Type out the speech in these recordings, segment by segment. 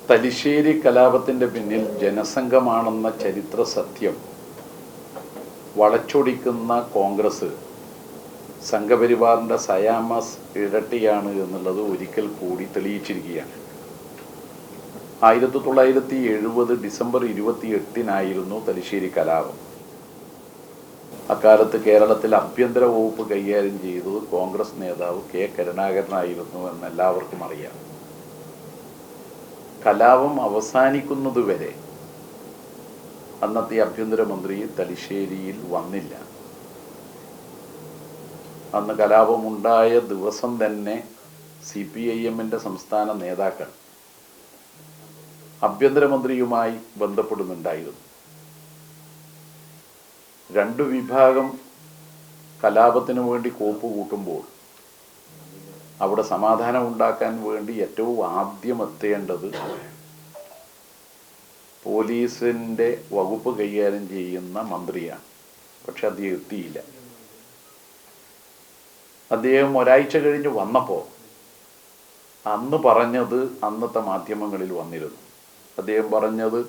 തലശ്ശേരി കലാപത്തിൻ്റെ പിന്നിൽ ജനസംഘമാണെന്ന ചരിത്ര സത്യം വളച്ചൊടിക്കുന്ന കോൺഗ്രസ് സംഘപരിവാറിൻ്റെ സയാമസ് ഇരട്ടിയാണ് എന്നുള്ളത് ഒരിക്കൽ കൂടി തെളിയിച്ചിരിക്കുകയാണ്. 1970 ഡിസംബർ 28 തലശ്ശേരി കലാപം. അക്കാലത്ത് കേരളത്തിൽ ആഭ്യന്തര വകുപ്പ് കൈകാര്യം ചെയ്തത് കോൺഗ്രസ് നേതാവ് കെ കരുണാകരനായിരുന്നു എന്ന് എല്ലാവർക്കും അറിയാം. കലാപം അവസാനിക്കുന്നതുവരെ അന്നത്തെ ആഭ്യന്തരമന്ത്രി തലശ്ശേരിയിൽ വന്നില്ല. അന്ന് കലാപമുണ്ടായ ദിവസം തന്നെ CPIM-ന്റെ സംസ്ഥാന നേതാക്കൾ ആഭ്യന്തരമന്ത്രിയുമായി ബന്ധപ്പെടുന്നുണ്ടായിരുന്നു. രണ്ടു വിഭാഗം കലാപത്തിനു വേണ്ടി കോപ്പ് കൂട്ടുമ്പോൾ അവിടെ സമാധാനം ഉണ്ടാക്കാൻ വേണ്ടി ഏറ്റവും ആദ്യം എത്തേണ്ടത് പോലീസിൻ്റെ വകുപ്പ് കൈകാര്യം ചെയ്യുന്ന മന്ത്രിയാണ്. പക്ഷെ അദ്ദേഹം എത്തിയില്ല. അദ്ദേഹം ഒരാഴ്ച കഴിഞ്ഞ് വന്നപ്പോൾ അന്ന് പറഞ്ഞത് അന്നത്തെ മാധ്യമങ്ങളിൽ വന്നിരുന്നു. അദ്ദേഹം പറഞ്ഞത്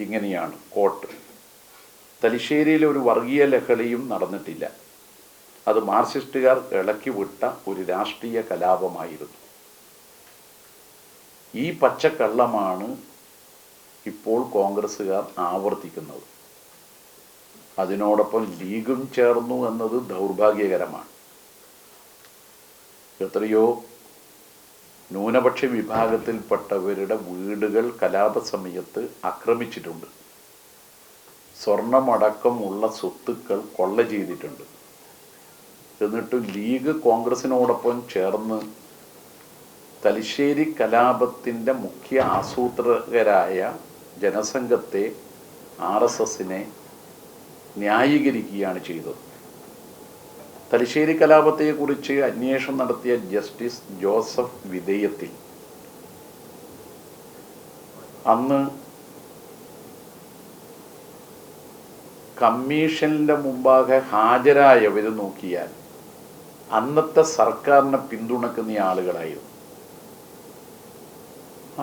ഇങ്ങനെയാണ്, കോട്ട്: തലശ്ശേരിയിൽ ഒരു വർഗീയ ലഹളയും നടന്നിട്ടില്ല. അത് മാർക്സിസ്റ്റുകാർ ഇളക്കി വിട്ട ഒരു രാഷ്ട്രീയ കലാപമായിരുന്നു. ഈ പച്ചക്കള്ളമാണ് ഇപ്പോൾ കോൺഗ്രസ്സുകാർ ആവർത്തിക്കുന്നത്. അതിനോടൊപ്പം ലീഗും ചേർന്നു എന്നത് ദൗർഭാഗ്യകരമാണ്. എത്രയോ ന്യൂനപക്ഷ വിഭാഗത്തിൽപ്പെട്ടവരുടെ വീടുകൾ കലാപ സമയത്ത് ആക്രമിച്ചിട്ടുണ്ട്. സ്വർണമടക്കമുള്ള സ്വത്തുക്കൾ കൊള്ള ചെയ്തിട്ടുണ്ട്. എന്നിട്ട് ലീഗ് കോൺഗ്രസിനോടൊപ്പം ചേർന്ന് തലശ്ശേരി കലാപത്തിൻ്റെ മുഖ്യ ആസൂത്രകരായ ജനസംഘത്തെ RSSനെ ന്യായീകരിക്കുകയാണ് ചെയ്തത്. തലശ്ശേരി കലാപത്തെക്കുറിച്ച് അന്വേഷണം നടത്തിയ ജസ്റ്റിസ് ജോസഫ് വിധേയത്തിൽ അന്ന് കമ്മീഷന്റെ മുമ്പാകെ ഹാജരായവർ നോക്കിയാൽ അന്നത്തെ സർക്കാരിനെ പിന്തുണക്കുന്ന ആളുകളായിരുന്നു.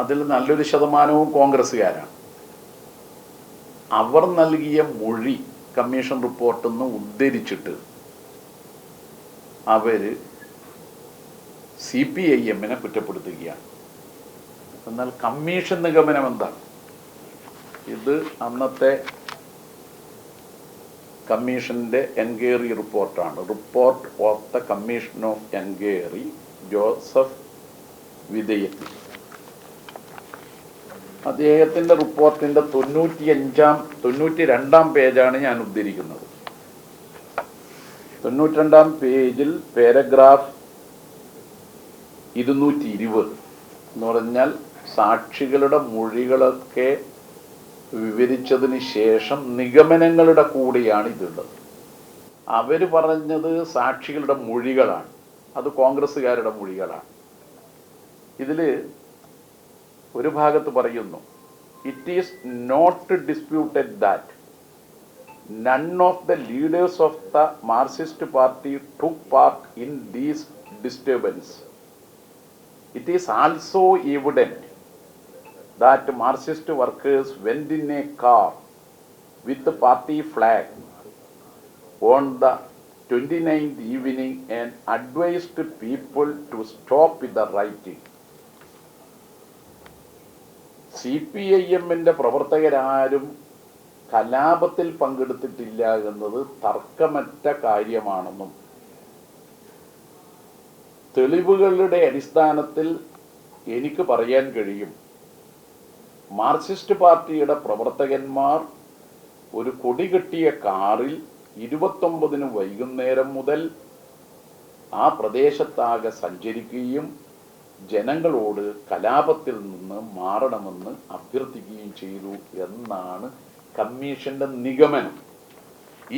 അതിൽ നല്ലൊരു ശതമാനവും കോൺഗ്രസ്സുകാരാണ്. അവർ നൽകിയ മൊഴി കമ്മീഷൻ റിപ്പോർട്ടിൽ നിന്ന് ഉദ്ധരിച്ചിട്ട് അവർ CPIM-നെ കുറ്റപ്പെടുത്തുകയാണ്. എന്നാൽ കമ്മീഷൻ നിഗമനം എന്താണ്? ഇത് അന്നത്തെ കമ്മീഷന്റെ എൻക്വയറി റിപ്പോർട്ടാണ്. Report of the commission of enquiry, Joseph വിധേയത്തിൽ. അദ്ദേഹത്തിന്റെ റിപ്പോർട്ടിന്റെ 92-ാം പേജാണ് ഞാൻ ഉദ്ധരിക്കുന്നത്. 92-ാം പേജിൽ പാരഗ്രാഫ് 220 എന്ന് പറഞ്ഞാൽ സാക്ഷികളുടെ മൊഴികളൊക്കെ വിവരിച്ചതിന് ശേഷം നിഗമനങ്ങളുടെ കൂടെയാണ് ഇതുള്ളത്. അവർ പറഞ്ഞത് സാക്ഷികളുടെ മൊഴികളാണ്, അത് കോൺഗ്രസ്സുകാരുടെ മൊഴികളാണ്. ഇതിൽ ഒരു ഭാഗത്ത് പറയുന്നു, it is not disputed that none of the leaders of the Marxist party took part in these disturbance. It is also evident that Marxist workers went in a car with the party flag on the 29th evening and advised people to stop with the rioting. CPIM-ന്റെ പ്രവർത്തകരാരും കലാപത്തിൽ പങ്കെടുത്തിട്ടില്ല എന്നത് തർക്കമറ്റ കാര്യമാണെന്നും തെളിവുകളുടെ അടിസ്ഥാനത്തിൽ എനിക്ക് പറയാൻ കഴിയും, Marxist പാർട്ടിയുടെ പ്രവർത്തകന്മാർ ഒരു കൊടികെട്ടിയ കാറിൽ 29 വൈകുന്നേരം മുതൽ ആ പ്രദേശത്താകെ സഞ്ചരിക്കുകയും ജനങ്ങളോട് കലാപത്തിൽ നിന്ന് മാറണമെന്ന് അഭ്യർത്ഥിക്കുകയും ചെയ്തു എന്നാണ് കമ്മീഷന്റെ നിഗമനം.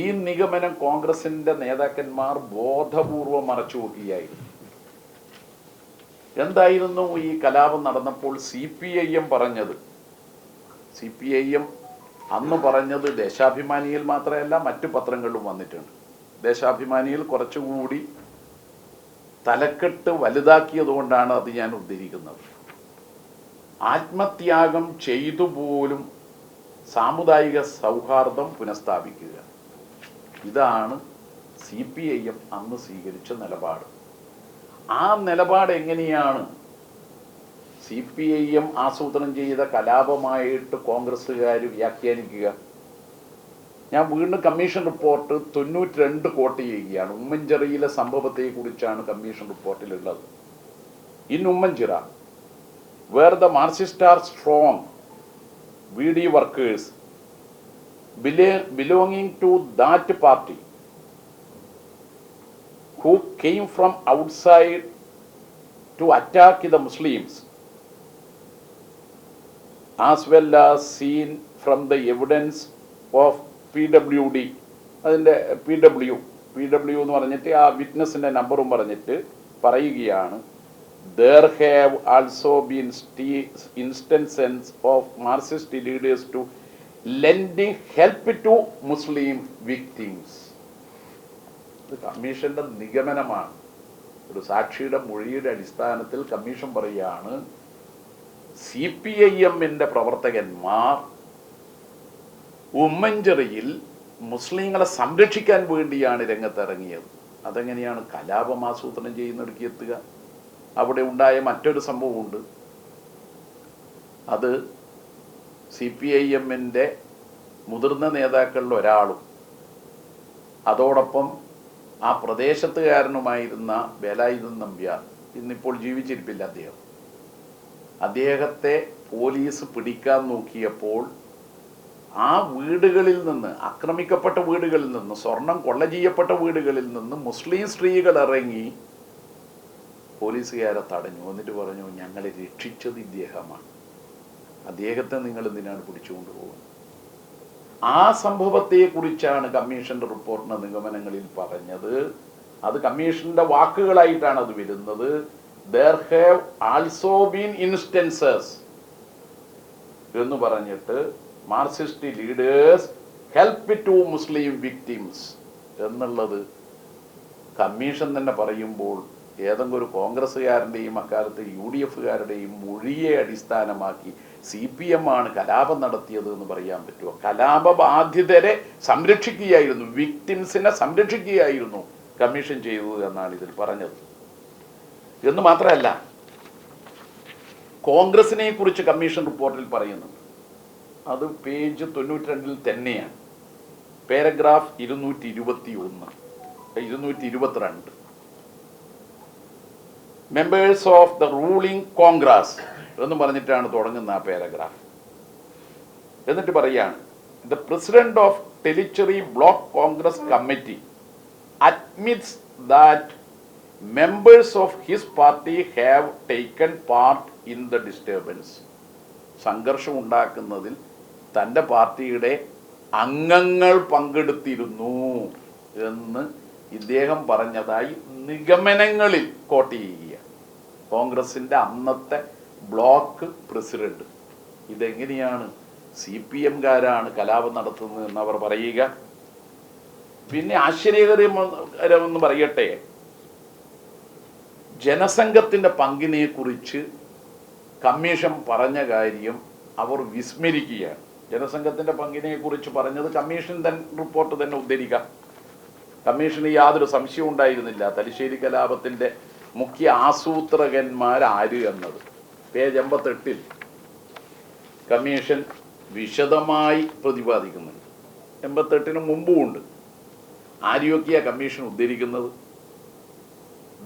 ഈ നിഗമനം കോൺഗ്രസിന്റെ നേതാക്കന്മാർ ബോധപൂർവം മറച്ചുവെക്കുകയായിരുന്നു. എന്തായിരുന്നു ഈ കലാപം നടന്നപ്പോൾ CPIM പറഞ്ഞത്? CPIM അന്ന് പറഞ്ഞത് ദേശാഭിമാനിയിൽ മാത്രമല്ല മറ്റു പത്രങ്ങളിലും വന്നിട്ടുണ്ട്. ദേശാഭിമാനിയിൽ കുറച്ചുകൂടി തലക്കെട്ട് വലുതാക്കിയതുകൊണ്ടാണ് അത് ഞാൻ ഉദ്ധരിക്കുന്നത്. ആത്മത്യാഗം ചെയ്തു പോലും സാമുദായിക സൗഹാർദ്ദം പുനഃസ്ഥാപിക്കുക. ഇതാണ് CPIM അന്ന് സ്വീകരിച്ച നിലപാട്. ആ നിലപാട് എങ്ങനെയാണ് CPIM ആസൂത്രണം ചെയ്ത കലാപമായിട്ട് കോൺഗ്രസ്സുകാർ വ്യാഖ്യാനിക്കുക? ഞാൻ വീണ്ടും കമ്മീഷൻ റിപ്പോർട്ട് 92 കോട്ട് ചെയ്യുകയാണ്. ഉമ്മൻചിറയിലെ സംഭവത്തെക്കുറിച്ചാണ് കമ്മീഷൻ റിപ്പോർട്ടിലുള്ളത്. In Ummanchira, where the Marxists are strong, VD workers belonging to that party who came from outside to attack the Muslims, as well as seen from the evidence of PWD. അതിൻ്റെ PW എന്ന് പറഞ്ഞിട്ട് ആ വിറ്റ്നസിൻ്റെ നമ്പറും പറഞ്ഞിട്ട് പറയുകയാണ്, there have also been instances of Marxist leaders to lending help to Muslim victims. ഇത് കമ്മീഷന്റെ നിഗമനമാണ്. ഒരു സാക്ഷിയുടെ മൊഴിയുടെ അടിസ്ഥാനത്തിൽ കമ്മീഷൻ പറയുകയാണ്, CPIMന്റെ പ്രവർത്തകന്മാർ ഉമ്മൻചിറയിൽ മുസ്ലിങ്ങളെ സംരക്ഷിക്കാൻ വേണ്ടിയാണ് രംഗത്തിറങ്ങിയത്. അതെങ്ങനെയാണ് കലാപം ആസൂത്രണം ചെയ്യുന്നിടയ്ക്ക് എത്തുക? അവിടെ ഉണ്ടായ മറ്റൊരു സംഭവമുണ്ട്. അത് CPIMന്റെ മുതിർന്ന നേതാക്കളിൽ ഒരാളും അതോടൊപ്പം ആ പ്രദേശത്തുകാരനുമായിരുന്ന വേലായുധൻ നമ്പ്യാർ, ഇന്നിപ്പോൾ ജീവിച്ചിരിപ്പില്ല അദ്ദേഹത്തെ പോലീസ് പിടിക്കാൻ നോക്കിയപ്പോൾ ആ വീടുകളിൽ നിന്ന്, ആക്രമിക്കപ്പെട്ട വീടുകളിൽ നിന്ന്, സ്വർണം കൊള്ള ചെയ്യപ്പെട്ട വീടുകളിൽ നിന്ന് മുസ്ലിം സ്ത്രീകൾ ഇറങ്ങി പോലീസുകാരെ തടഞ്ഞു. എന്നിട്ട് പറഞ്ഞു, ഞങ്ങളെ രക്ഷിച്ചത് ഇദ്ദേഹമാണ്, അദ്ദേഹത്തെ നിങ്ങൾ എന്തിനാണ് പിടിച്ചുകൊണ്ട് പോകുന്നത്? ആ സംഭവത്തെക്കുറിച്ചാണ് കമ്മീഷന്റെ റിപ്പോർട്ടിന്റെ നിഗമനങ്ങളിൽ പറഞ്ഞത്. അത് കമ്മീഷന്റെ വാക്കുകളായിട്ടാണ് അത് വരുന്നത്. there have also been instances എന്ന് പറഞ്ഞിട്ട് Marxist leaders help to Muslim victims എന്നുള്ളത് കമ്മീഷൻ തന്നെ പറയുമ്പോൾ ഏതെങ്കിലും ഒരു കോൺഗ്രസ്സുകാരൻ്റെയും അക്കാലത്ത് UDFകാരുടെയും മൊഴിയെ അടിസ്ഥാനമാക്കി CPM ആണ് കലാപം നടത്തിയത് എന്ന് പറയാൻ പറ്റുമോ? കലാപബാധിതരെ സംരക്ഷിക്കുകയായിരുന്നു, വിക്ടിംസിനെ സംരക്ഷിക്കുകയായിരുന്നു കമ്മീഷൻ ചെയ്തത് എന്നാണ് ഇതിൽ പറഞ്ഞത്. എന്ന് മാത്രമല്ല, കോൺഗ്രസിനെ കുറിച്ച് കമ്മീഷൻ റിപ്പോർട്ടിൽ പറയുന്നുണ്ട്. അത് പേജ് 92 തന്നെയാണ്, paragraph 222. Members of the ruling Congress എന്ന് പറഞ്ഞിട്ടാണ് തുടങ്ങുന്ന ആ പാരഗ്രാഫ്. എന്നിട്ട് പറയാണ്, the president of Tellicherry block Congress committee admits that members of his party have taken part in the disturbance. സംഘർഷം ഉണ്ടാക്കുന്നതിൽ തൻ്റെ പാർട്ടിയുടെ അംഗങ്ങൾ പങ്കെടുത്തിരുന്നു എന്ന് ഇദ്ദേഹം പറഞ്ഞതായി നിഗമനങ്ങളിൽ കോട്ട് ചെയ്യുക. കോൺഗ്രസിൻ്റെ അന്നത്തെ ബ്ലോക്ക് പ്രസിഡന്റ്. ഇതെങ്ങനെയാണ് CPMകാരാണ് കലാപം നടത്തുന്നത് എന്നവർ പറയുക? പിന്നെ ആശ്ചര്യകരമെന്ന് പറയട്ടെ, ജനസംഘത്തിൻ്റെ പങ്കിനെ കുറിച്ച് കമ്മീഷൻ പറഞ്ഞ കാര്യം അവർ വിസ്മരിക്കുകയാണ്. ജനസംഘത്തിൻ്റെ പങ്കിനെ കുറിച്ച് പറഞ്ഞത് കമ്മീഷൻ റിപ്പോർട്ട് തന്നെ ഉദ്ധരിക്കാം. കമ്മീഷന് യാതൊരു സംശയവും ഉണ്ടായിരുന്നില്ല തലശ്ശേരി കലാപത്തിൻ്റെ മുഖ്യ ആസൂത്രകന്മാരാര് എന്നത്. പേജ് 88 കമ്മീഷൻ വിശദമായി പ്രതിപാദിക്കുന്നുണ്ട്. 88 മുമ്പുമുണ്ട്. ആരെയൊക്കെയാണ് കമ്മീഷൻ ഉദ്ധരിക്കുന്നത്?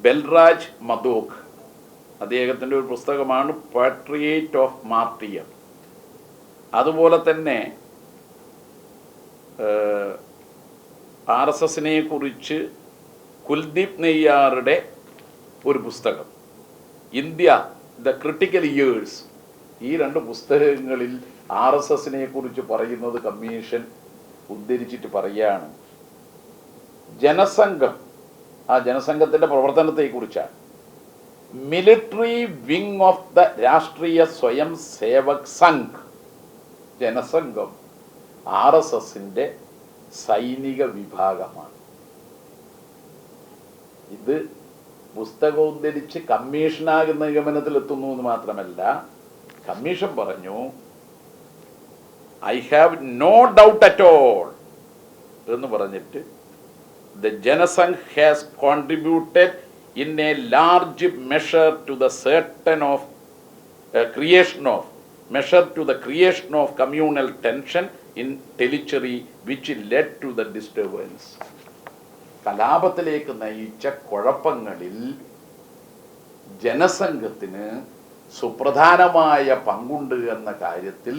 ബൽരാജ് മധോക്, അദ്ദേഹത്തിൻ്റെ ഒരു പുസ്തകമാണ് പാട്രിയേറ്റ് ഓഫ് മാർട്ടിയർ. അതുപോലെ തന്നെ RSSനെ കുറിച്ച് കുൽദീപ് നെയ്യാറുടെ ഒരു പുസ്തകം, ഇന്ത്യ ദ ക്രിട്ടിക്കൽ ഇയേഴ്സ്. ഈ 2 പുസ്തകങ്ങളിൽ RSSനെ കുറിച്ച് പറയുന്നത് കമ്മീഷൻ ഉദ്ധരിച്ചിട്ട് പറയുകയാണ്, ജനസംഘം, ആ ജനസംഘത്തിൻ്റെ പ്രവർത്തനത്തെക്കുറിച്ചാണ്. മിലിറ്ററി വിങ് ഓഫ് ദ രാഷ്ട്രീയ സ്വയം സേവക് സംഘ്. ജനസംഘം RSSന്റെ സൈനിക വിഭാഗമാണ്. ഇത് പുസ്തകം ഉദ്ധരിച്ച് കമ്മീഷനാകുന്ന നിഗമനത്തിലെത്തുന്നു എന്ന് മാത്രമല്ല, കമ്മീഷൻ പറഞ്ഞു I have no doubt at all എന്ന് പറഞ്ഞിട്ട് the Janasangh has contributed in a large measure to the creation of communal tension in Tellicherry which led to the disturbance. കലാപത്തിലേക്ക് നയിച്ച കുഴപ്പങ്ങളിൽ ജനസംഘത്തിന് സുപ്രധാനമായ പങ്കുണ്ട് എന്ന കാര്യത്തിൽ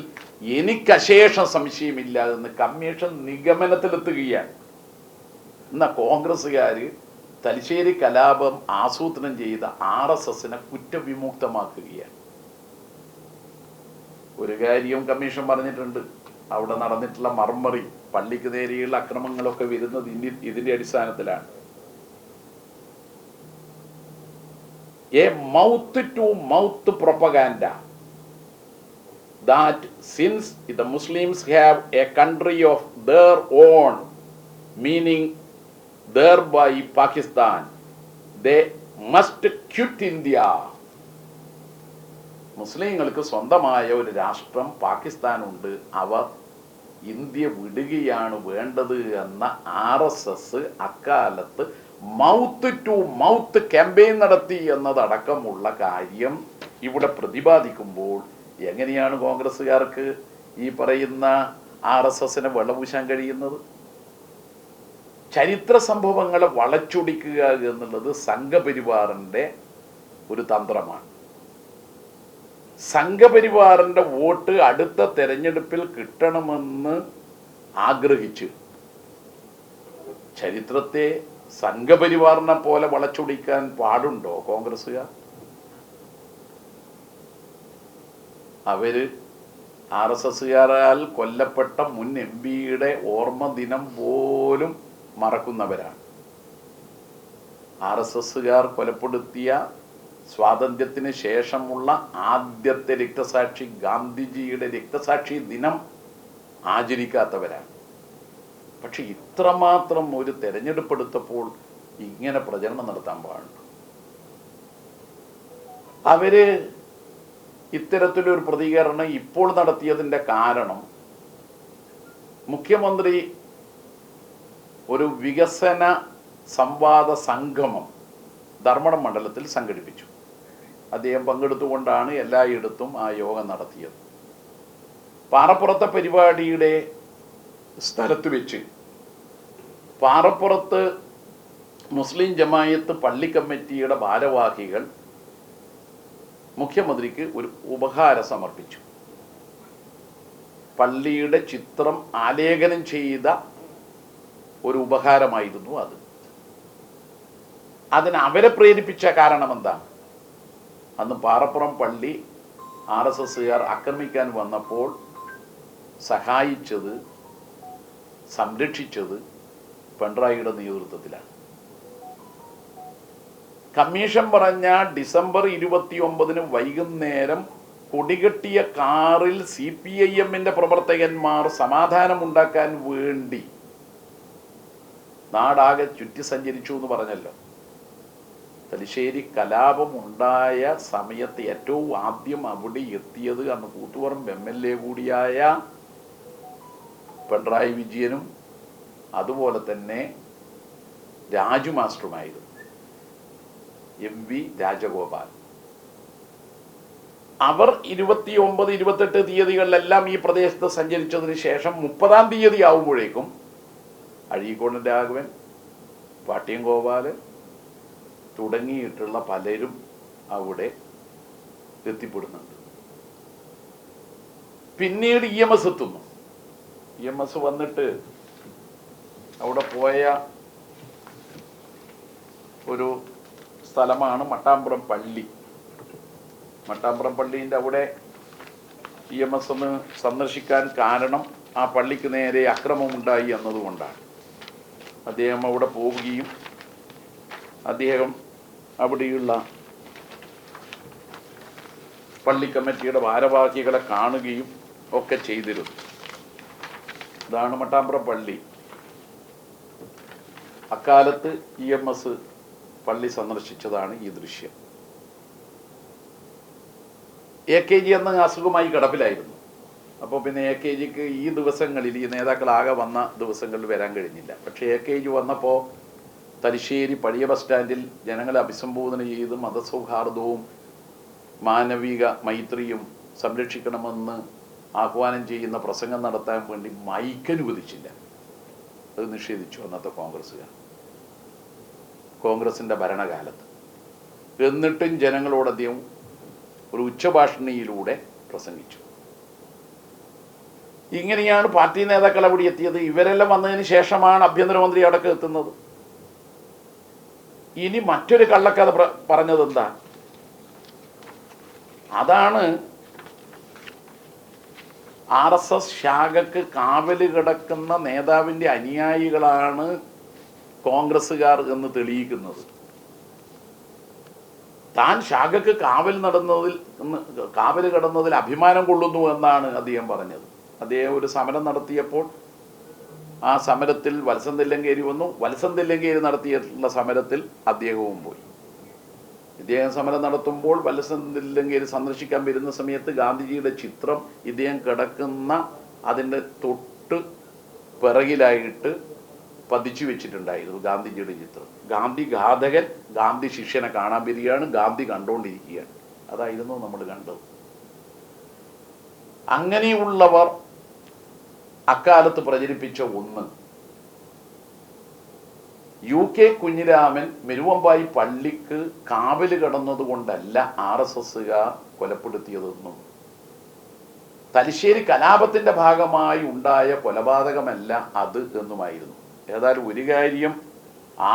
എനിക്കശേഷം സംശയമില്ല എന്ന് കമ്മീഷൻ നിഗമനത്തിലെത്തുകയാണ്. എന്നാൽ കോൺഗ്രസ്സുകാർ തലശ്ശേരി കലാപം ആസൂത്രണം ചെയ്ത RSSനെ കുറ്റവിമുക്തമാക്കുകയാണ്. ഒരു കാര്യം കമ്മീഷൻ പറഞ്ഞിട്ടുണ്ട്, അവിടെ നടന്നിട്ടുള്ള മർമറി പള്ളിക്ക് നേരെയുള്ള അക്രമങ്ങളൊക്കെ വരുന്നത് ഇതിന്റെ അടിസ്ഥാനത്തിലാണ്. A mouth-to-mouth propaganda that since the Muslims have a country of their own, meaning thereby Pakistan, they must quit India. മുസ്ലിങ്ങൾക്ക് സ്വന്തമായ ഒരു രാഷ്ട്രം പാകിസ്ഥാനുണ്ട്, അവർ ഇന്ത്യ വിടുകയാണ് വേണ്ടത് എന്ന RSS അക്കാലത്ത് മൗത്ത് ടു മൗത്ത് ക്യാമ്പയിൻ നടത്തി എന്നതടക്കമുള്ള കാര്യം ഇവിടെ പ്രതിപാദിക്കുമ്പോൾ എങ്ങനെയാണ് കോൺഗ്രസ്സുകാർക്ക് ഈ പറയുന്ന RSSനെ വെള്ളപൂശാൻ കഴിയുന്നത്? ചരിത്ര സംഭവങ്ങളെ വളച്ചൊടിക്കുക എന്നുള്ളത് സംഘപരിവാറിൻ്റെ ഒരു തന്ത്രമാണ്. സംഘപരിവാറിൻ്റെ വോട്ട് അടുത്ത തെരഞ്ഞെടുപ്പിൽ കിട്ടണമെന്ന് ആഗ്രഹിച്ച് ചരിത്രത്തെ സംഘപരിവാറിനെ പോലെ വളച്ചൊടിക്കാൻ പാടുണ്ടോ കോൺഗ്രസ്സുകാർ? അവര് RSSകാരാൽ കൊല്ലപ്പെട്ട മുൻ MP-യുടെ ഓർമ്മ ദിനം പോലും മറക്കുന്നവരാണ്. RSSകാർ കൊലപ്പെടുത്തിയ സ്വാതന്ത്ര്യത്തിന് ശേഷമുള്ള ആദ്യത്തെ രക്തസാക്ഷി ഗാന്ധിജിയുടെ രക്തസാക്ഷി ദിനം ആചരിക്കാത്തവരാണ്. പക്ഷെ ഇത്രമാത്രം ഒരു തെരഞ്ഞെടുപ്പെടുത്തപ്പോൾ ഇങ്ങനെ പ്രചരണം നടത്താൻ പാടുണ്ട്. അവര് ഇത്തരത്തിലൊരു പ്രതികരണം ഇപ്പോൾ നടത്തിയതിൻ്റെ കാരണം മുഖ്യമന്ത്രി ഒരു വികസന സംവാദ സംഗമം ധർമ്മടം മണ്ഡലത്തിൽ സംഘടിപ്പിച്ചു. അദ്ദേഹം പങ്കെടുത്തുകൊണ്ടാണ് എല്ലായിടത്തും ആ യോഗം നടത്തിയത്. പാറപ്പുറത്തെ പരിപാടിയുടെ സ്ഥലത്ത് വെച്ച് പാറപ്പുറത്ത് മുസ്ലിം ജമായത്ത് പള്ളി കമ്മിറ്റിയുടെ ഭാരവാഹികൾ മുഖ്യമന്ത്രിക്ക് ഒരു ഉപഹാരം സമർപ്പിച്ചു. പള്ളിയുടെ ചിത്രം ആലേഖനം ചെയ്ത ഒരു ഉപഹാരമായിരുന്നു അത്. അതിന് അവരെ പ്രേരിപ്പിച്ച കാരണം എന്താ? അന്ന് പാറപ്പുറം പള്ളി RSSകാർ ആക്രമിക്കാൻ വന്നപ്പോൾ സഹായിച്ചത്, സംരക്ഷിച്ചത് പിണറായിയുടെ നേതൃത്വത്തിലാണ്. കമ്മീഷൻ പറഞ്ഞ ഡിസംബർ 29 വൈകുന്നേരം കൊടികെട്ടിയ കാറിൽ CPIM-ന്റെ പ്രവർത്തകന്മാർ സമാധാനമുണ്ടാക്കാൻ വേണ്ടി നാടാകെ ചുറ്റി സഞ്ചരിച്ചു എന്ന് പറഞ്ഞല്ലോ. തലശ്ശേരി കലാപം ഉണ്ടായ സമയത്ത് ഏറ്റവും ആദ്യം അവിടെ എത്തിയത് അന്ന് കൂത്തുപറമ്പ് MLA കൂടിയായ പിണറായി വിജയനും അതുപോലെ തന്നെ രാജു മാസ്റ്ററുമായിരുന്നു, MV രാജഗോപാൽ. അവർ 29, 28 തീയതികളിലെല്ലാം ഈ പ്രദേശത്ത് സഞ്ചരിച്ചതിന് ശേഷം 30-ാം തീയതി ആവുമ്പോഴേക്കും അഴീക്കോടൻ രാഘവൻ, പാട്യം ഗോപാല് തുടങ്ങിയിട്ടുള്ള പലരും അവിടെ എത്തിപ്പെടുന്നുണ്ട്. പിന്നീട് EMS എത്തുന്നു. EMS വന്നിട്ട് അവിടെ പോയ ഒരു സ്ഥലമാണ് മട്ടാമ്പുറം പള്ളി. മട്ടാമ്പുറം പള്ളീൻ്റെ അവിടെ EMS ഒന്ന് സന്ദർശിക്കാൻ കാരണം ആ പള്ളിക്ക് നേരെ അക്രമമുണ്ടായി എന്നതുകൊണ്ടാണ്. അദ്ദേഹം അവിടെ പോവുകയും അദ്ദേഹം അവിടെയുള്ള പള്ളി കമ്മിറ്റിയുടെ ഭാരവാഹികളെ കാണുകയും ഒക്കെ ചെയ്തിരുന്നു. ഇതാണ് മട്ടാമ്പുറം പള്ളി. അക്കാലത്ത് EMS പള്ളി സന്ദർശിച്ചതാണ് ഈ ദൃശ്യം. AKG അന്ന് അസുഖമായി കിടപ്പിലായിരുന്നു. അപ്പോൾ പിന്നെ AKGക്ക് ഈ ദിവസങ്ങളിൽ ഈ നേതാക്കളാകെ വന്ന ദിവസങ്ങളിൽ വരാൻ കഴിഞ്ഞില്ല. പക്ഷേ AKG വന്നപ്പോൾ തലശ്ശേരി പഴയ ബസ് സ്റ്റാൻഡിൽ ജനങ്ങളെ അഭിസംബോധന ചെയ്ത് മതസൗഹാർദ്ദവും മാനവിക മൈത്രിയും സംരക്ഷിക്കണമെന്ന് ആഹ്വാനം ചെയ്യുന്ന പ്രസംഗം നടത്താൻ വേണ്ടി മൈക്കനുവദിച്ചില്ല. അത് നിഷേധിച്ചു അന്നത്തെ കോൺഗ്രസ്സുകാർ, കോൺഗ്രസിൻ്റെ ഭരണകാലത്ത്. എന്നിട്ടും ജനങ്ങളോട് അദ്ദേഹം ഒരു ഉച്ചഭാഷണിയിലൂടെ പ്രസംഗിച്ചു. ഇങ്ങനെയാണ് പാർട്ടി നേതാക്കൾ അവിടെ എത്തിയത്. ഇവരെല്ലാം വന്നതിന് ശേഷമാണ് ആഭ്യന്തരമന്ത്രി അവിടേക്ക് എത്തുന്നത്. ഇനി മറ്റൊരു കള്ളക്കഥ പറഞ്ഞത് എന്താ? അതാണ് RSS ശാഖക്ക് കാവല് കിടക്കുന്ന നേതാവിൻ്റെ അനുയായികളാണ് കോൺഗ്രസ്സുകാർ എന്ന് തെളിയിക്കുന്നത്. താൻ ശാഖക്ക് കാവല് കിടന്നതിൽ അഭിമാനം കൊള്ളുന്നു എന്നാണ് അദ്ദേഹം പറഞ്ഞത്. അദ്ദേഹം ഒരു സമരം നടത്തിയപ്പോൾ ആ സമരത്തിൽ വത്സൻ തില്ലങ്കേരി വന്നു. വത്സൻ തില്ലങ്കേരി നടത്തിയിട്ടുള്ള സമരത്തിൽ അദ്ദേഹവും പോയി. ഇദ്ദേഹം സമരം നടത്തുമ്പോൾ വത്സൻ തില്ലങ്കേരി സന്ദർശിക്കാൻ വരുന്ന സമയത്ത് ഗാന്ധിജിയുടെ ചിത്രം ഇദ്ദേഹം കിടക്കുന്ന അതിൻ്റെ തൊട്ട് പിറകിലായിട്ട് പതിച്ചു വെച്ചിട്ടുണ്ടായിരുന്നു ഗാന്ധിജിയുടെ ചിത്രം. ഗാന്ധി ഘാതകൻ ഗാന്ധി ശിഷ്യനെ കാണാൻ വരികയാണ്, ഗാന്ധി കണ്ടുകൊണ്ടിരിക്കുകയാണ്. അതായിരുന്നു നമ്മൾ കണ്ടത്. അങ്ങനെയുള്ളവർ അക്കാലത്ത് പ്രചരിപ്പിച്ച ഒന്ന്, UK കുഞ്ഞിരാമൻ മെരുവമ്പായി പള്ളിക്ക് കാവല് കിടന്നത് കൊണ്ടല്ല RSSകാർ കൊലപ്പെടുത്തിയതെന്നും തലശ്ശേരി കലാപത്തിന്റെ ഭാഗമായി ഉണ്ടായ കൊലപാതകമല്ല അത് എന്നുമായിരുന്നു. ഏതായാലും ഒരു കാര്യം,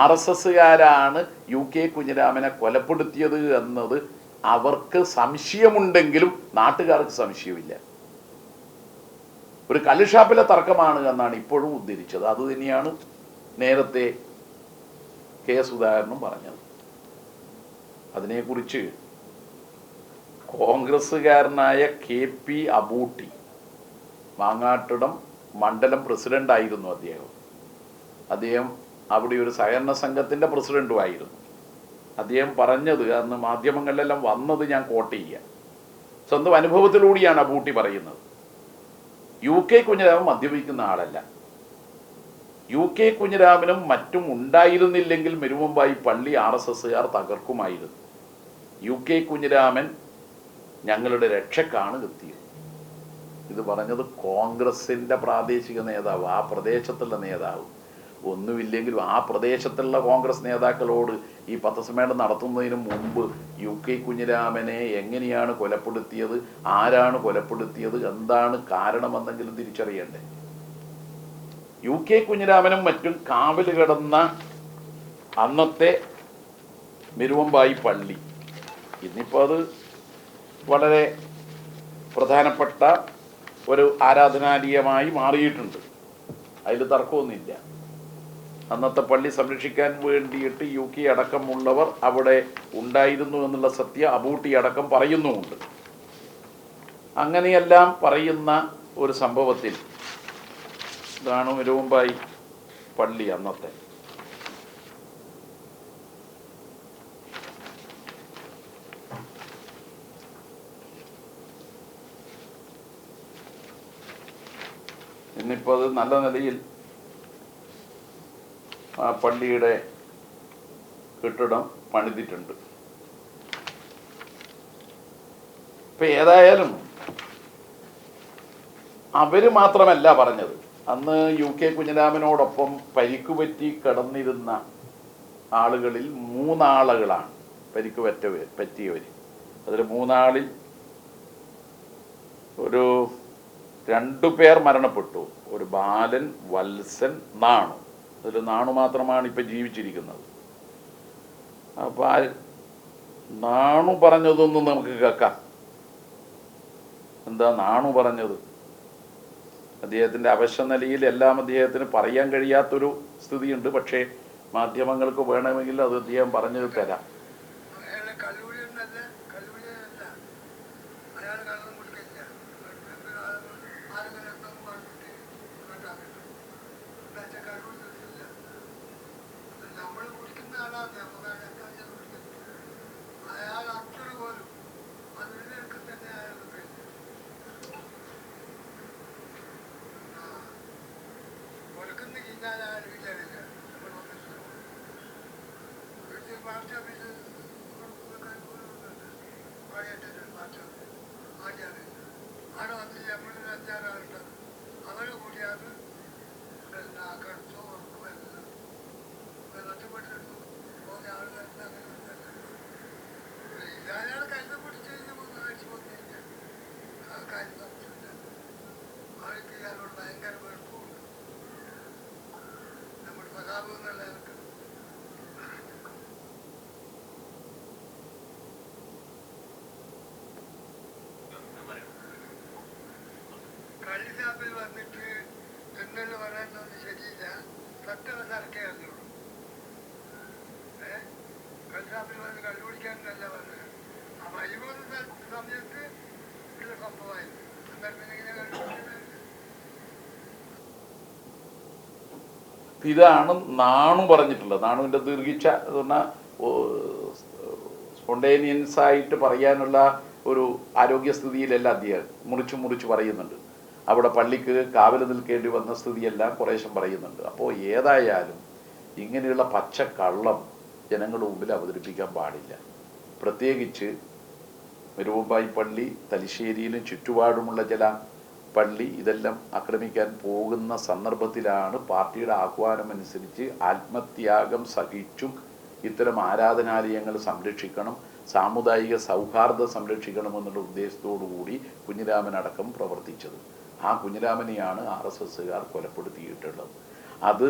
RSSകാരാണ് UK കുഞ്ഞിരാമനെ കൊലപ്പെടുത്തിയത് എന്നത് അവർക്ക് സംശയമുണ്ടെങ്കിലും നാട്ടുകാർക്ക് സംശയമില്ല. ഒരു കള്ളുഷാപ്പിലെ തർക്കമാണ് എന്നാണ് ഇപ്പോഴും ഉദ്ധരിച്ചത്. അത് തന്നെയാണ് നേരത്തെ K. സുധാകരനും പറഞ്ഞത്. അതിനെക്കുറിച്ച് കോൺഗ്രസ്സുകാരനായ KP അബൂട്ടി, മാങ്ങാട്ടിടം മണ്ഡലം പ്രസിഡൻ്റായിരുന്നു അദ്ദേഹം അവിടെ ഒരു സഹകരണ സംഘത്തിൻ്റെ പ്രസിഡൻറ്റുമായിരുന്നു. അദ്ദേഹം പറഞ്ഞത്, അന്ന് മാധ്യമങ്ങളിലെല്ലാം വന്നത് ഞാൻ കോട്ട് ചെയ്യാം, സ്വന്തം അനുഭവത്തിലൂടെയാണ് അബൂട്ടി പറയുന്നത്. UK കുഞ്ഞിരാമൻ മദ്യപിക്കുന്ന ആളല്ല. UK കുഞ്ഞിരാമനും മറ്റും ഉണ്ടായിരുന്നില്ലെങ്കിൽ മെരുവമ്പായി പള്ളി RSSകാർ തകർക്കുമായിരുന്നു. UK കുഞ്ഞിരാമൻ ഞങ്ങളുടെ രക്ഷക്കാണ് എത്തിയത്. ഇത് പറഞ്ഞത് കോൺഗ്രസിൻ്റെ പ്രാദേശിക നേതാവ്, ആ പ്രദേശത്തുള്ള നേതാവ്. ഒന്നുമില്ലെങ്കിലും ആ പ്രദേശത്തുള്ള കോൺഗ്രസ് നേതാക്കളോട് ഈ പത്രസമ്മേളനം നടത്തുന്നതിന് മുമ്പ് UK കുഞ്ഞിരാമനെ എങ്ങനെയാണ് കൊലപ്പെടുത്തിയത്, ആരാണ് കൊലപ്പെടുത്തിയത്, എന്താണ് കാരണമെന്നെങ്കിലും തിരിച്ചറിയണ്ടേ. UK കുഞ്ഞിരാമനും മറ്റും കാവല് കിടന്ന അന്നത്തെ മെരുവമ്പായി പള്ളി ഇന്നിപ്പോൾ അത് വളരെ പ്രധാനപ്പെട്ട ഒരു ആരാധനാലയമായി മാറിയിട്ടുണ്ട്. അതിൽ തർക്കമൊന്നുമില്ല. അന്നത്തെ പള്ളി സംരക്ഷിക്കാൻ വേണ്ടിയിട്ട് UK അടക്കമുള്ളവർ അവിടെ ഉണ്ടായിരുന്നു എന്നുള്ള സത്യം അബൂട്ടി അടക്കം പറയുന്നുമുണ്ട്. അങ്ങനെയെല്ലാം പറയുന്ന ഒരു സംഭവത്തിൽ ഇതാണ് മെരുവമ്പായി പള്ളി അന്നത്തെ. ഇന്നിപ്പോൾ അത് നല്ല നിലയിൽ ആ പള്ളിയുടെ കെട്ടിടം പണിതിട്ടുണ്ട്. ഇപ്പം ഏതായാലും അവർ മാത്രമല്ല പറഞ്ഞത്. അന്ന് UK കുഞ്ഞിരാമനോടൊപ്പം പരിക്കുപറ്റി കിടന്നിരുന്ന ആളുകളിൽ 3 ആളുകളാണ് പരിക്ക് പറ്റിയവർ. അതിൽ 3 ആളിൽ ഒരു 2 പേർ മരണപ്പെട്ടു. ഒരു ബാലൻ, വത്സൻ, നാണു. അതിൽ നാണു മാത്രമാണ് ഇപ്പം ജീവിച്ചിരിക്കുന്നത്. അപ്പം നാണു പറഞ്ഞതൊന്നും നമുക്ക് കേൾക്കാം. എന്താ നാണു പറഞ്ഞത്? അദ്ദേഹത്തിൻ്റെ അവശനിലയിൽ എല്ലാം അദ്ദേഹത്തിന് പറയാൻ കഴിയാത്തൊരു സ്ഥിതിയുണ്ട്. പക്ഷേ മാധ്യമങ്ങൾക്ക് വേണമെങ്കിൽ അത് അദ്ദേഹം പറഞ്ഞു തരാം. കള്ളിസാപ്പിൽ വന്നിട്ട് തിന്നല് പറയാനൊന്നും ശരിയില്ല, സത്യം സർക്കേ അറിയുള്ളൂ. കള്ളിസാപ്പിൽ വന്ന് കള്ളു കുടിക്കാനല്ല പറഞ്ഞത്. ആ വഴിപോകുന്ന സമയത്ത് ഉള്ള സംഭവമായിരുന്നു. അന്നേരം ഇങ്ങനെ കള്ളു കുടിക്കുന്നത് ഇതാണ് നാണു പറഞ്ഞിട്ടുള്ളത്. നാണുവിൻ്റെ ദീർഘിച്ച എന്ന് പറഞ്ഞാൽ സ്പോണ്ടേനിയൻസ് ആയിട്ട് പറയാനുള്ള ഒരു ആരോഗ്യസ്ഥിതിയിലല്ല അദ്ദേഹം മുറിച്ച് പറയുന്നുണ്ട്. അവിടെ പള്ളിക്ക് കാവൽ നിൽക്കേണ്ടി വന്ന സ്ഥിതിയെല്ലാം കുറേശ്ശം പറയുന്നുണ്ട്. അപ്പോൾ ഏതായാലും ഇങ്ങനെയുള്ള പച്ചക്കള്ളം ജനങ്ങളുടെ മുമ്പിൽ അവതരിപ്പിക്കാൻ പാടില്ല. പ്രത്യേകിച്ച് മെരുവമ്പായി പള്ളി, തലശ്ശേരിയിലും ചുറ്റുപാടുമുള്ള ചില പള്ളി ഇതെല്ലാം ആക്രമിക്കാൻ പോകുന്ന സന്ദർഭത്തിലാണ് പാർട്ടിയുടെ ആഹ്വാനമനുസരിച്ച് ആത്മത്യാഗം സഹിച്ചും ഇത്തരം ആരാധനാലയങ്ങൾ സംരക്ഷിക്കണം, സാമുദായിക സൗഹാർദ്ദം സംരക്ഷിക്കണമെന്നുള്ള ഉദ്ദേശത്തോടു കൂടി കുഞ്ഞിരാമൻ അടക്കം പ്രവർത്തിച്ചത്. ആ കുഞ്ഞിരാമനെയാണ് RSSകാർ കൊലപ്പെടുത്തിയിട്ടുള്ളത്. അത്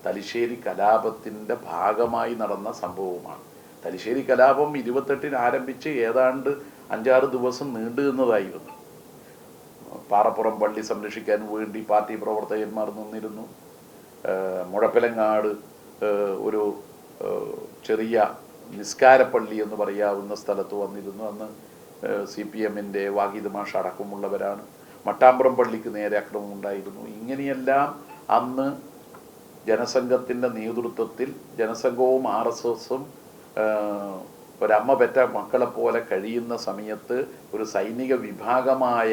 തലശ്ശേരി കലാപത്തിൻ്റെ ഭാഗമായി നടന്ന സംഭവമാണ്. തലശ്ശേരി കലാപം 28-ന് ആരംഭിച്ച് ഏതാണ്ട് 5-6 ദിവസം നീണ്ടു നിന്നതായിരുന്നു. പാറപ്പുറം പള്ളി സംരക്ഷിക്കാൻ വേണ്ടി പാർട്ടി പ്രവർത്തകന്മാർ നിന്നിരുന്നു. മുഴപ്പിലങ്ങാട് ഒരു ചെറിയ നിസ്കാരപ്പള്ളി എന്ന് പറയാവുന്ന സ്ഥലത്ത് വന്നിരുന്നു. അന്ന് CPMൻ്റെ വാഹിദ് മാഷ് അടക്കമുള്ളവരാണ്. മട്ടാമ്പുറം പള്ളിക്ക് നേരെ അക്രമം ഉണ്ടായിരുന്നു. ഇങ്ങനെയെല്ലാം അന്ന് ജനസംഘത്തിൻ്റെ നേതൃത്വത്തിൽ ജനസംഘവും RSSും ഒരമ്മ പെറ്റ മക്കളെ പോലെ കഴിയുന്ന സമയത്ത് ഒരു സൈനിക വിഭാഗമായ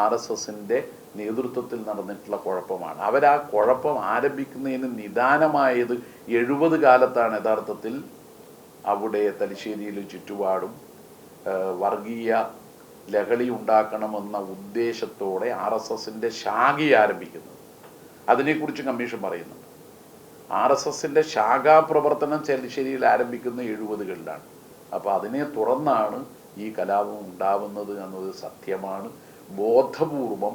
RSSൻ്റെ നേതൃത്വത്തിൽ നടന്നിട്ടുള്ള കുഴപ്പമാണ്. അവരാ കുഴപ്പം ആരംഭിക്കുന്നതിന് നിദാനമായത് 70 കാലത്താണ്. യഥാർത്ഥത്തിൽ അവിടെ തലശ്ശേരിയിലും ചുറ്റുപാടും വർഗീയ ലഹളി ഉണ്ടാക്കണമെന്ന ഉദ്ദേശത്തോടെ RSSൻ്റെ ശാഖ ആരംഭിക്കുന്നത്. അതിനെക്കുറിച്ച് കമ്മീഷൻ പറയുന്നുണ്ട്. RSSൻ്റെ ശാഖാപ്രവർത്തനം തലശ്ശേരിയിൽ ആരംഭിക്കുന്ന 70-കളിലാണ്. അപ്പോൾ അതിനെ തുറന്നാണ് ഈ കലാപം ഉണ്ടാവുന്നത് എന്നത് സത്യമാണ്. ബോധപൂർവം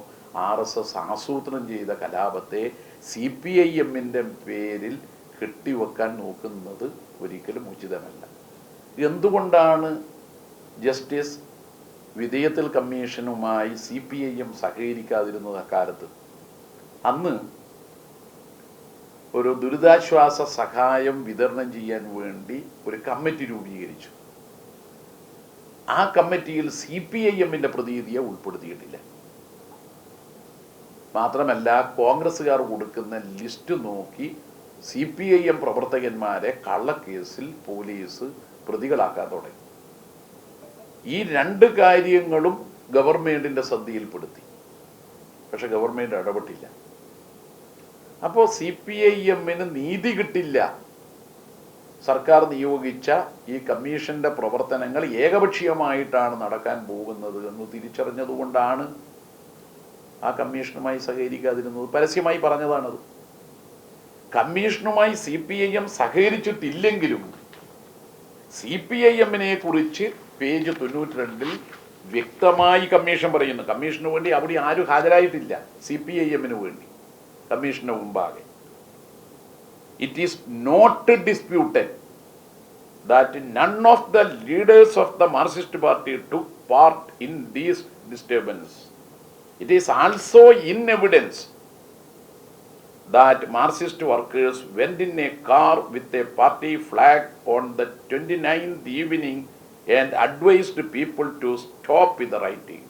RSS ആസൂത്രണം ചെയ്ത കലാപത്തെ CPIMൻ്റെ പേരിൽ കെട്ടിവെക്കാൻ നോക്കുന്നത് ഒരിക്കലും ഉചിതമല്ല. എന്തുകൊണ്ടാണ് ജസ്റ്റിസ് വിധേയത്തിൽ കമ്മീഷനുമായി CPIM സഹകരിക്കാതിരുന്നത്? അക്കാലത്ത് അന്ന് ഒരു ദുരിതാശ്വാസ സഹായം വിതരണം ചെയ്യാൻ വേണ്ടി ഒരു കമ്മിറ്റി രൂപീകരിച്ചു. ആ കമ്മിറ്റിയിൽ CPIMൻ്റെ പ്രതിനിധിയെ ഉൾപ്പെടുത്തിയിട്ടില്ല. മാത്രമല്ല കോൺഗ്രസ്സുകാർ കൊടുക്കുന്ന ലിസ്റ്റ് നോക്കി CPIM പ്രവർത്തകന്മാരെ കള്ളക്കേസിൽ പോലീസ് പ്രതികളാക്കാൻ തുടങ്ങി. ഈ 2 കാര്യങ്ങളും ഗവൺമെൻറ്റിൻ്റെ ശ്രദ്ധയിൽപ്പെടുത്തി. പക്ഷെ ഗവൺമെൻറ് ഇടപെട്ടില്ല. അപ്പോൾ CPIMന് നീതി കിട്ടില്ല. സർക്കാർ നിയോഗിച്ച ഈ കമ്മീഷന്റെ പ്രവർത്തനങ്ങൾ ഏകപക്ഷീയമായിട്ടാണ് നടക്കാൻ പോകുന്നത് എന്ന് തിരിച്ചറിഞ്ഞതുകൊണ്ടാണ് ആ കമ്മീഷനുമായി സഹകരിക്കാതിരുന്നത്. പരസ്യമായി പറഞ്ഞതാണത്. കമ്മീഷനുമായി CPIM സഹകരിച്ചിട്ടില്ലെങ്കിലും CPIMനെ കുറിച്ച് പേജ് 92-ൽ വ്യക്തമായി കമ്മീഷൻ പറയുന്നു. കമ്മീഷന് വേണ്ടി അവിടെ ആരും ഹാജരായിട്ടില്ല. CPIMന് വേണ്ടി കമ്മീഷന് മുമ്പാകെ it is not disputed that none of the leaders of the Marxist party took part in these disturbances. It is also in evidence that Marxist workers went in a car with a party flag on the 29th evening and advised people to stop with the rioting.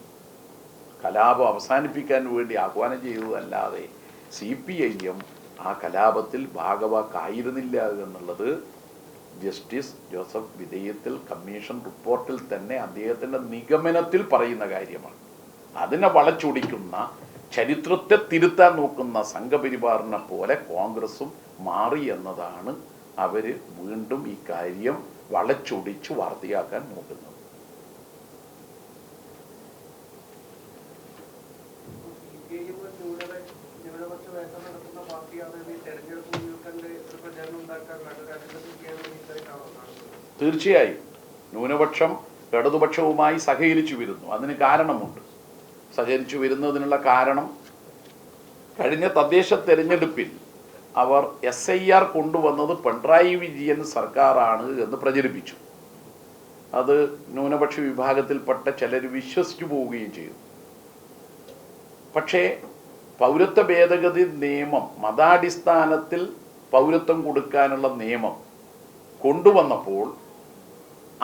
കലാപം അവസാനിപ്പിക്കാൻ വേണ്ടി ആഹ്വാനം ചെയ്തതല്ലാതെ CPIM ആ കലാപത്തിൽ ഭാഗവാക്കായിരുന്നില്ല എന്നുള്ളത് justice Joseph വിധേയത്തിൽ commission റിപ്പോർട്ടിൽ തന്നെ അദ്ദേഹത്തിൻ്റെ നിഗമനത്തിൽ പറയുന്ന കാര്യമാണ്. അതിനെ വളച്ചൊടിക്കുന്ന ചരിത്രത്തെ തിരുത്താൻ നോക്കുന്ന സംഘപരിവാറിനെ പോലെ കോൺഗ്രസും മാറി എന്നതാണ് അവർ വീണ്ടും ഈ കാര്യം വളച്ചൊടിച്ച് വാർത്തയാക്കാൻ നോക്കുന്നത്. തീർച്ചയായും ന്യൂനപക്ഷം ഇടതുപക്ഷവുമായി സഹകരിച്ചു വരുന്നു. അതിന് കാരണമുണ്ട്. സഹകരിച്ചു വരുന്നതിനുള്ള കാരണം കഴിഞ്ഞ തദ്ദേശ തെരഞ്ഞെടുപ്പിൽ അവർ SIR കൊണ്ടുവന്നത് പിണറായി വിജയൻ സർക്കാരാണ് എന്ന് പ്രചരിപ്പിച്ചു. അത് ന്യൂനപക്ഷ വിഭാഗത്തിൽപ്പെട്ട ചിലർ വിശ്വസിച്ചു പോവുകയും ചെയ്തു. പക്ഷേ പൗരത്വ ഭേദഗതി നിയമം, മതാടിസ്ഥാനത്തിൽ പൗരത്വം കൊടുക്കാനുള്ള നിയമം കൊണ്ടുവന്നപ്പോൾ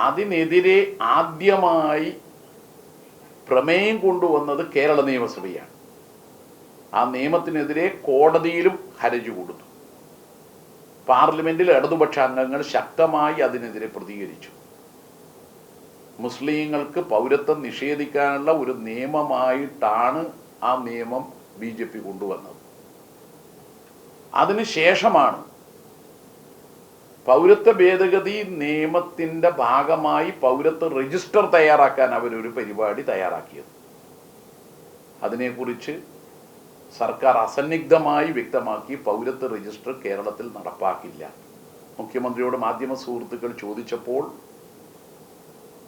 അതിനെതിരെ ആദ്യമായി പ്രമേയം കൊണ്ടുവന്നത് കേരള നിയമസഭയാണ്. ആ നിയമത്തിനെതിരെ കോടതിയിലും ഹർജി കൊടുത്തു. പാർലമെന്റിൽ ഇടതുപക്ഷ അംഗങ്ങൾ ശക്തമായി അതിനെതിരെ പ്രതികരിച്ചു. മുസ്ലിങ്ങൾക്ക് പൗരത്വം നിഷേധിക്കാനുള്ള ഒരു നിയമമായിട്ടാണ് ആ നിയമം BJP കൊണ്ടുവന്നത്. അതിനുശേഷമാണ് പൗരത്വ ഭേദഗതി നിയമത്തിൻ്റെ ഭാഗമായി പൗരത്വ രജിസ്റ്റർ തയ്യാറാക്കാൻ അവരൊരു പരിപാടി തയ്യാറാക്കിയത്. അതിനെക്കുറിച്ച് സർക്കാർ അസന്നിഗ്ധമായി വ്യക്തമാക്കി പൗരത്വ രജിസ്റ്റർ കേരളത്തിൽ നടപ്പാക്കില്ല. മുഖ്യമന്ത്രിയോട് മാധ്യമ സുഹൃത്തുക്കൾ ചോദിച്ചപ്പോൾ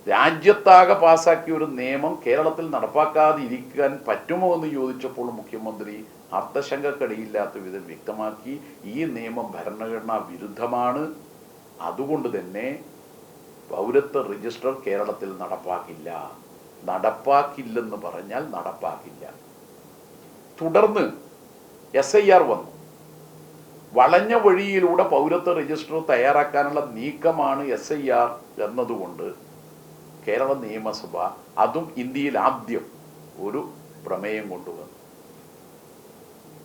രാജ്യത്താകെ പാസാക്കിയ ഒരു നിയമം കേരളത്തിൽ നടപ്പാക്കാതെ ഇരിക്കാൻ പറ്റുമോ എന്ന് ചോദിച്ചപ്പോൾ മുഖ്യമന്ത്രി അർത്ഥശങ്കക്കടിയില്ലാത്ത വിധം വ്യക്തമാക്കി, ഈ നിയമം ഭരണഘടനാ വിരുദ്ധമാണ്, അതുകൊണ്ട് തന്നെ പൗരത്വ രജിസ്റ്റർ കേരളത്തിൽ നടപ്പാക്കില്ല. നടപ്പാക്കില്ലെന്ന് പറഞ്ഞാൽ നടപ്പാക്കില്ല. തുടർന്ന് SIR വന്നു. വളഞ്ഞ വഴിയിലൂടെ പൗരത്വ രജിസ്റ്റർ തയ്യാറാക്കാനുള്ള നീക്കമാണ് SIR എന്നതുകൊണ്ട് കേരള നിയമസഭ അതും ഇന്ത്യയിൽ ആദ്യം ഒരു പ്രമേയം കൊണ്ടുവന്നു.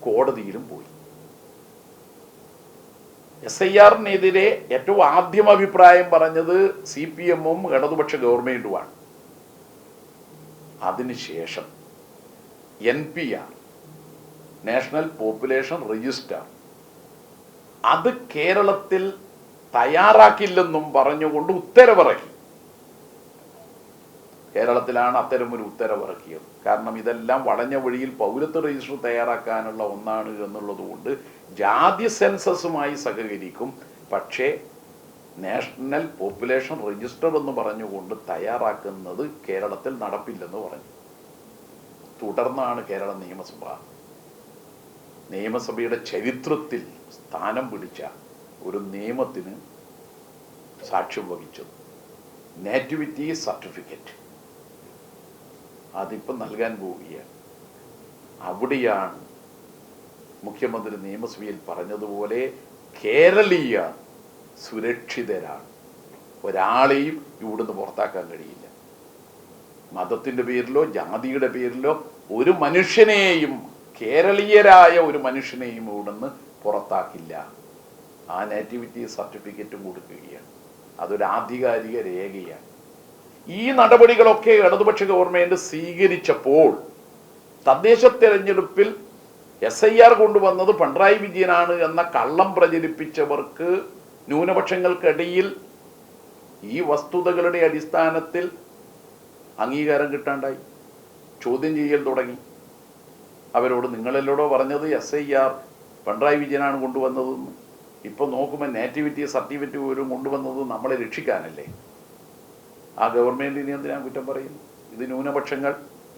കോടതിയിലും പോയി. SIR-നെതിരെ ഏറ്റവും ആദ്യം അഭിപ്രായം പറഞ്ഞത് CPM-ഉം ഇടതുപക്ഷ ഗവൺമെന്റുമാണ്. അതിനുശേഷം NPR, നാഷണൽ പോപ്പുലേഷൻ രജിസ്റ്റർ, അത് കേരളത്തിൽ തയ്യാറാക്കില്ലെന്നും പറഞ്ഞുകൊണ്ട് ഉത്തരവിറക്കി. കേരളത്തിലാണ് അത്തരമൊരു ഉത്തരവിറക്കിയത്. കാരണം ഇതെല്ലാം വളഞ്ഞ വഴിയിൽ പൗരത്വ രജിസ്റ്റർ തയ്യാറാക്കാനുള്ള ഒന്നാണ് എന്നുള്ളത് കൊണ്ട് ജാതി സെൻസസുമായി സഹകരിക്കും, പക്ഷേ നാഷണൽ പോപ്പുലേഷൻ രജിസ്റ്റർ എന്ന് പറഞ്ഞുകൊണ്ട് തയ്യാറാക്കുന്നത് കേരളത്തിൽ നടപ്പില്ലെന്ന് പറഞ്ഞു. തുടർന്നാണ് കേരള നിയമസഭയുടെ ചരിത്രത്തിൽ സ്ഥാനം പിടിച്ച ഒരു നിയമത്തിന് സാക്ഷ്യം വഹിച്ചത്. നേറ്റിവിറ്റി സർട്ടിഫിക്കറ്റ് അതിപ്പം നൽകാൻ പോവുകയാണ്. അവിടെയാണ് മുഖ്യമന്ത്രി നിയമസഭയിൽ പറഞ്ഞതുപോലെ കേരളീയ സുരക്ഷിതരാണ്, ഒരാളെയും ഇവിടുന്ന് പുറത്താക്കാൻ കഴിയില്ല. മതത്തിൻ്റെ പേരിലോ ജാതിയുടെ പേരിലോ ഒരു മനുഷ്യനെയും, കേരളീയരായ ഒരു മനുഷ്യനെയും ഇവിടുന്ന് പുറത്താക്കില്ല. ആ നേറ്റിവിറ്റി സർട്ടിഫിക്കറ്റും കൊടുക്കുകയാണ്. അതൊരു ആധികാരിക രേഖയാണ്. ഈ നടപടികളൊക്കെ ഇടതുപക്ഷ ഗവൺമെന്റ് സ്വീകരിച്ചപ്പോൾ തദ്ദേശ തെരഞ്ഞെടുപ്പിൽ SIR കൊണ്ടുവന്നത് പിണറായി വിജയനാണ് എന്ന കള്ളം പ്രചരിപ്പിച്ചവർക്ക് ന്യൂനപക്ഷങ്ങൾക്കിടയിൽ ഈ വസ്തുതകളുടെ അടിസ്ഥാനത്തിൽ അംഗീകാരം കിട്ടാണ്ടായി. ചോദ്യം ചെയ്യൽ തുടങ്ങി. അവരോട് നിങ്ങളെല്ലോടോ പറഞ്ഞത് SIR പിണറായി വിജയനാണ് കൊണ്ടുവന്നതെന്ന്. ഇപ്പം നോക്കുമ്പോൾ നേറ്റിവിറ്റി സർട്ടിഫിക്കറ്റ് പോലും കൊണ്ടുവന്നത് നമ്മളെ രക്ഷിക്കാനല്ലേ? ആ ഗവൺമെൻറ്റിനെ എന്തിനാ കുറ്റം പറയുന്നു? ഇത് ന്യൂനപക്ഷങ്ങൾ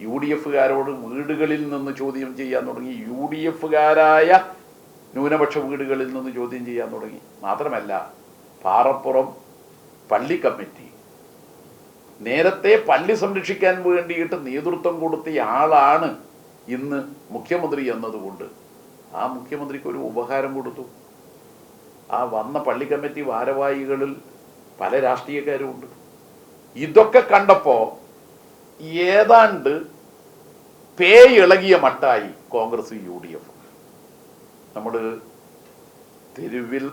UDF-കാരോട് വീടുകളിൽ നിന്ന് ചോദ്യം ചെയ്യാൻ തുടങ്ങി. UDF-കാരായ ന്യൂനപക്ഷ വീടുകളിൽ നിന്ന് ചോദ്യം ചെയ്യാൻ തുടങ്ങി. മാത്രമല്ല, പാറപ്പുറം പള്ളി കമ്മിറ്റി നേരത്തെ പള്ളി സംരക്ഷിക്കാൻ വേണ്ടിയിട്ട് നേതൃത്വം കൊടുത്ത ആളാണ് ഇന്ന് മുഖ്യമന്ത്രി എന്നതുകൊണ്ട് ആ മുഖ്യമന്ത്രിക്ക് ഒരു ഉപകാരം കൊടുത്തു. ആ വന്ന പള്ളി കമ്മിറ്റി ഭാരവാഹികളിൽ പല രാഷ്ട്രീയക്കാരും ഉണ്ട്. ഇതൊക്കെ കണ്ടപ്പോൾ ഏതാണ്ട് പേ ഇളകിയ മട്ടായി കോൺഗ്രസ് UDF. നമ്മൾ തെരുവിൽ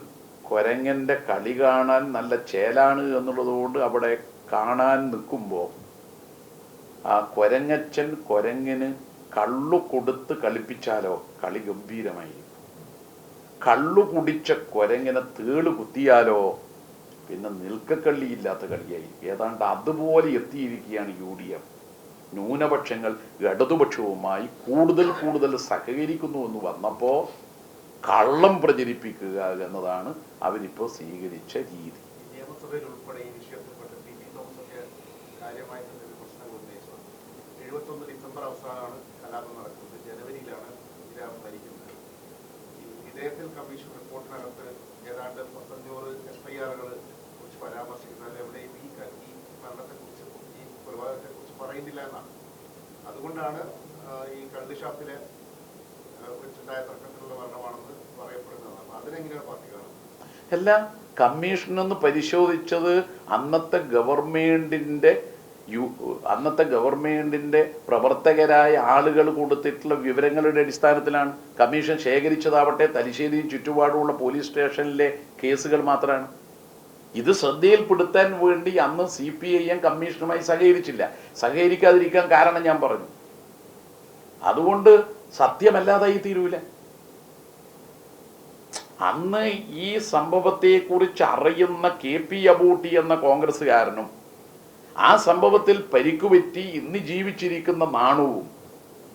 കുരങ്ങൻ്റെ കളി കാണാൻ നല്ല ചേലാണ് എന്നുള്ളതുകൊണ്ട് അവിടെ കാണാൻ നിൽക്കുമ്പോൾ ആ കുരങ്ങച്ചൻ കുരങ്ങിന് കള്ളു കൊടുത്ത് കളിപ്പിച്ചാലോ കളി ഗംഭീരമായി. കള്ളു കുടിച്ച കൊരങ്ങനെ തേള് കുത്തിയാലോ പിന്നെ നിൽക്കക്കള്ളിയില്ലാത്ത കളിയായി. ഏതാണ്ട് അതുപോലെ എത്തിയിരിക്കുകയാണ് UDF. ന്യൂനപക്ഷങ്ങൾ ഇടതുപക്ഷവുമായി കൂടുതൽ സഹകരിക്കുന്നു എന്ന് വന്നപ്പോൾ കള്ളം പ്രചരിപ്പിക്കുക എന്നതാണ് അവരിപ്പോൾ സ്വീകരിച്ച രീതി. നിയമസഭയിൽ ഉൾപ്പെടെ ഈ വിഷയത്തിൽപ്പെട്ട് PV തോമസൊക്കെ കാര്യമായിട്ട് പ്രശ്നങ്ങൾ ഉന്നയിച്ചത്. 71 ഡിസംബർ അവസാനമാണ് കലാപം നടക്കുന്നത്. ജനുവരിയിലാണ് കുഞ്ഞിരാമൻ മരിക്കുന്നത്. ഈ വിധേയത്തിൽ കമ്മീഷൻ റിപ്പോർട്ടിനകത്ത് ഏതാണ്ട് 500 FIR-കൾ കുറിച്ച് പരാമർശിക്കുന്നത് എവിടെയും ഈ മരണത്തെക്കുറിച്ച് ഈ കൊലപാതകത്തെക്കുറിച്ച് പറയുന്നില്ല എന്നാണ്. അതുകൊണ്ടാണ് ഈ കള്ള് ഷാപ്പിലെ വെച്ചുണ്ടായ തർക്കത്തിലുള്ള മരണമാണെന്ന് പറയപ്പെടുന്നത്. അപ്പൊ അതിനെങ്ങനെയാണ് പാർട്ടി കാണുന്നത്? എല്ലാം കമ്മീഷനൊന്ന് പരിശോധിച്ചത് അന്നത്തെ ഗവൺമെന്റിന്റെ പ്രവർത്തകരായ ആളുകൾ കൊടുത്തിട്ടുള്ള വിവരങ്ങളുടെ അടിസ്ഥാനത്തിലാണ്. കമ്മീഷൻ ശേഖരിച്ചതാവട്ടെ തലശ്ശേരിയും ചുറ്റുപാടുമുള്ള പോലീസ് സ്റ്റേഷനിലെ കേസുകൾ മാത്രമാണ്. ഇത് ശ്രദ്ധയിൽപ്പെടുത്താൻ വേണ്ടി അന്ന് CPIM കമ്മീഷനുമായി സഹകരിക്കാതിരിക്കാൻ കാരണം ഞാൻ പറഞ്ഞു. അതുകൊണ്ട് സത്യമല്ലാതായി തീരൂല. അന്ന് ഈ സംഭവത്തെക്കുറിച്ച് അറിയുന്ന KP അബൂട്ടി എന്ന കോൺഗ്രസ്സുകാരനും ആ സംഭവത്തിൽ പരിക്കുപറ്റി ഇന്ന് ജീവിച്ചിരിക്കുന്ന നാണുവും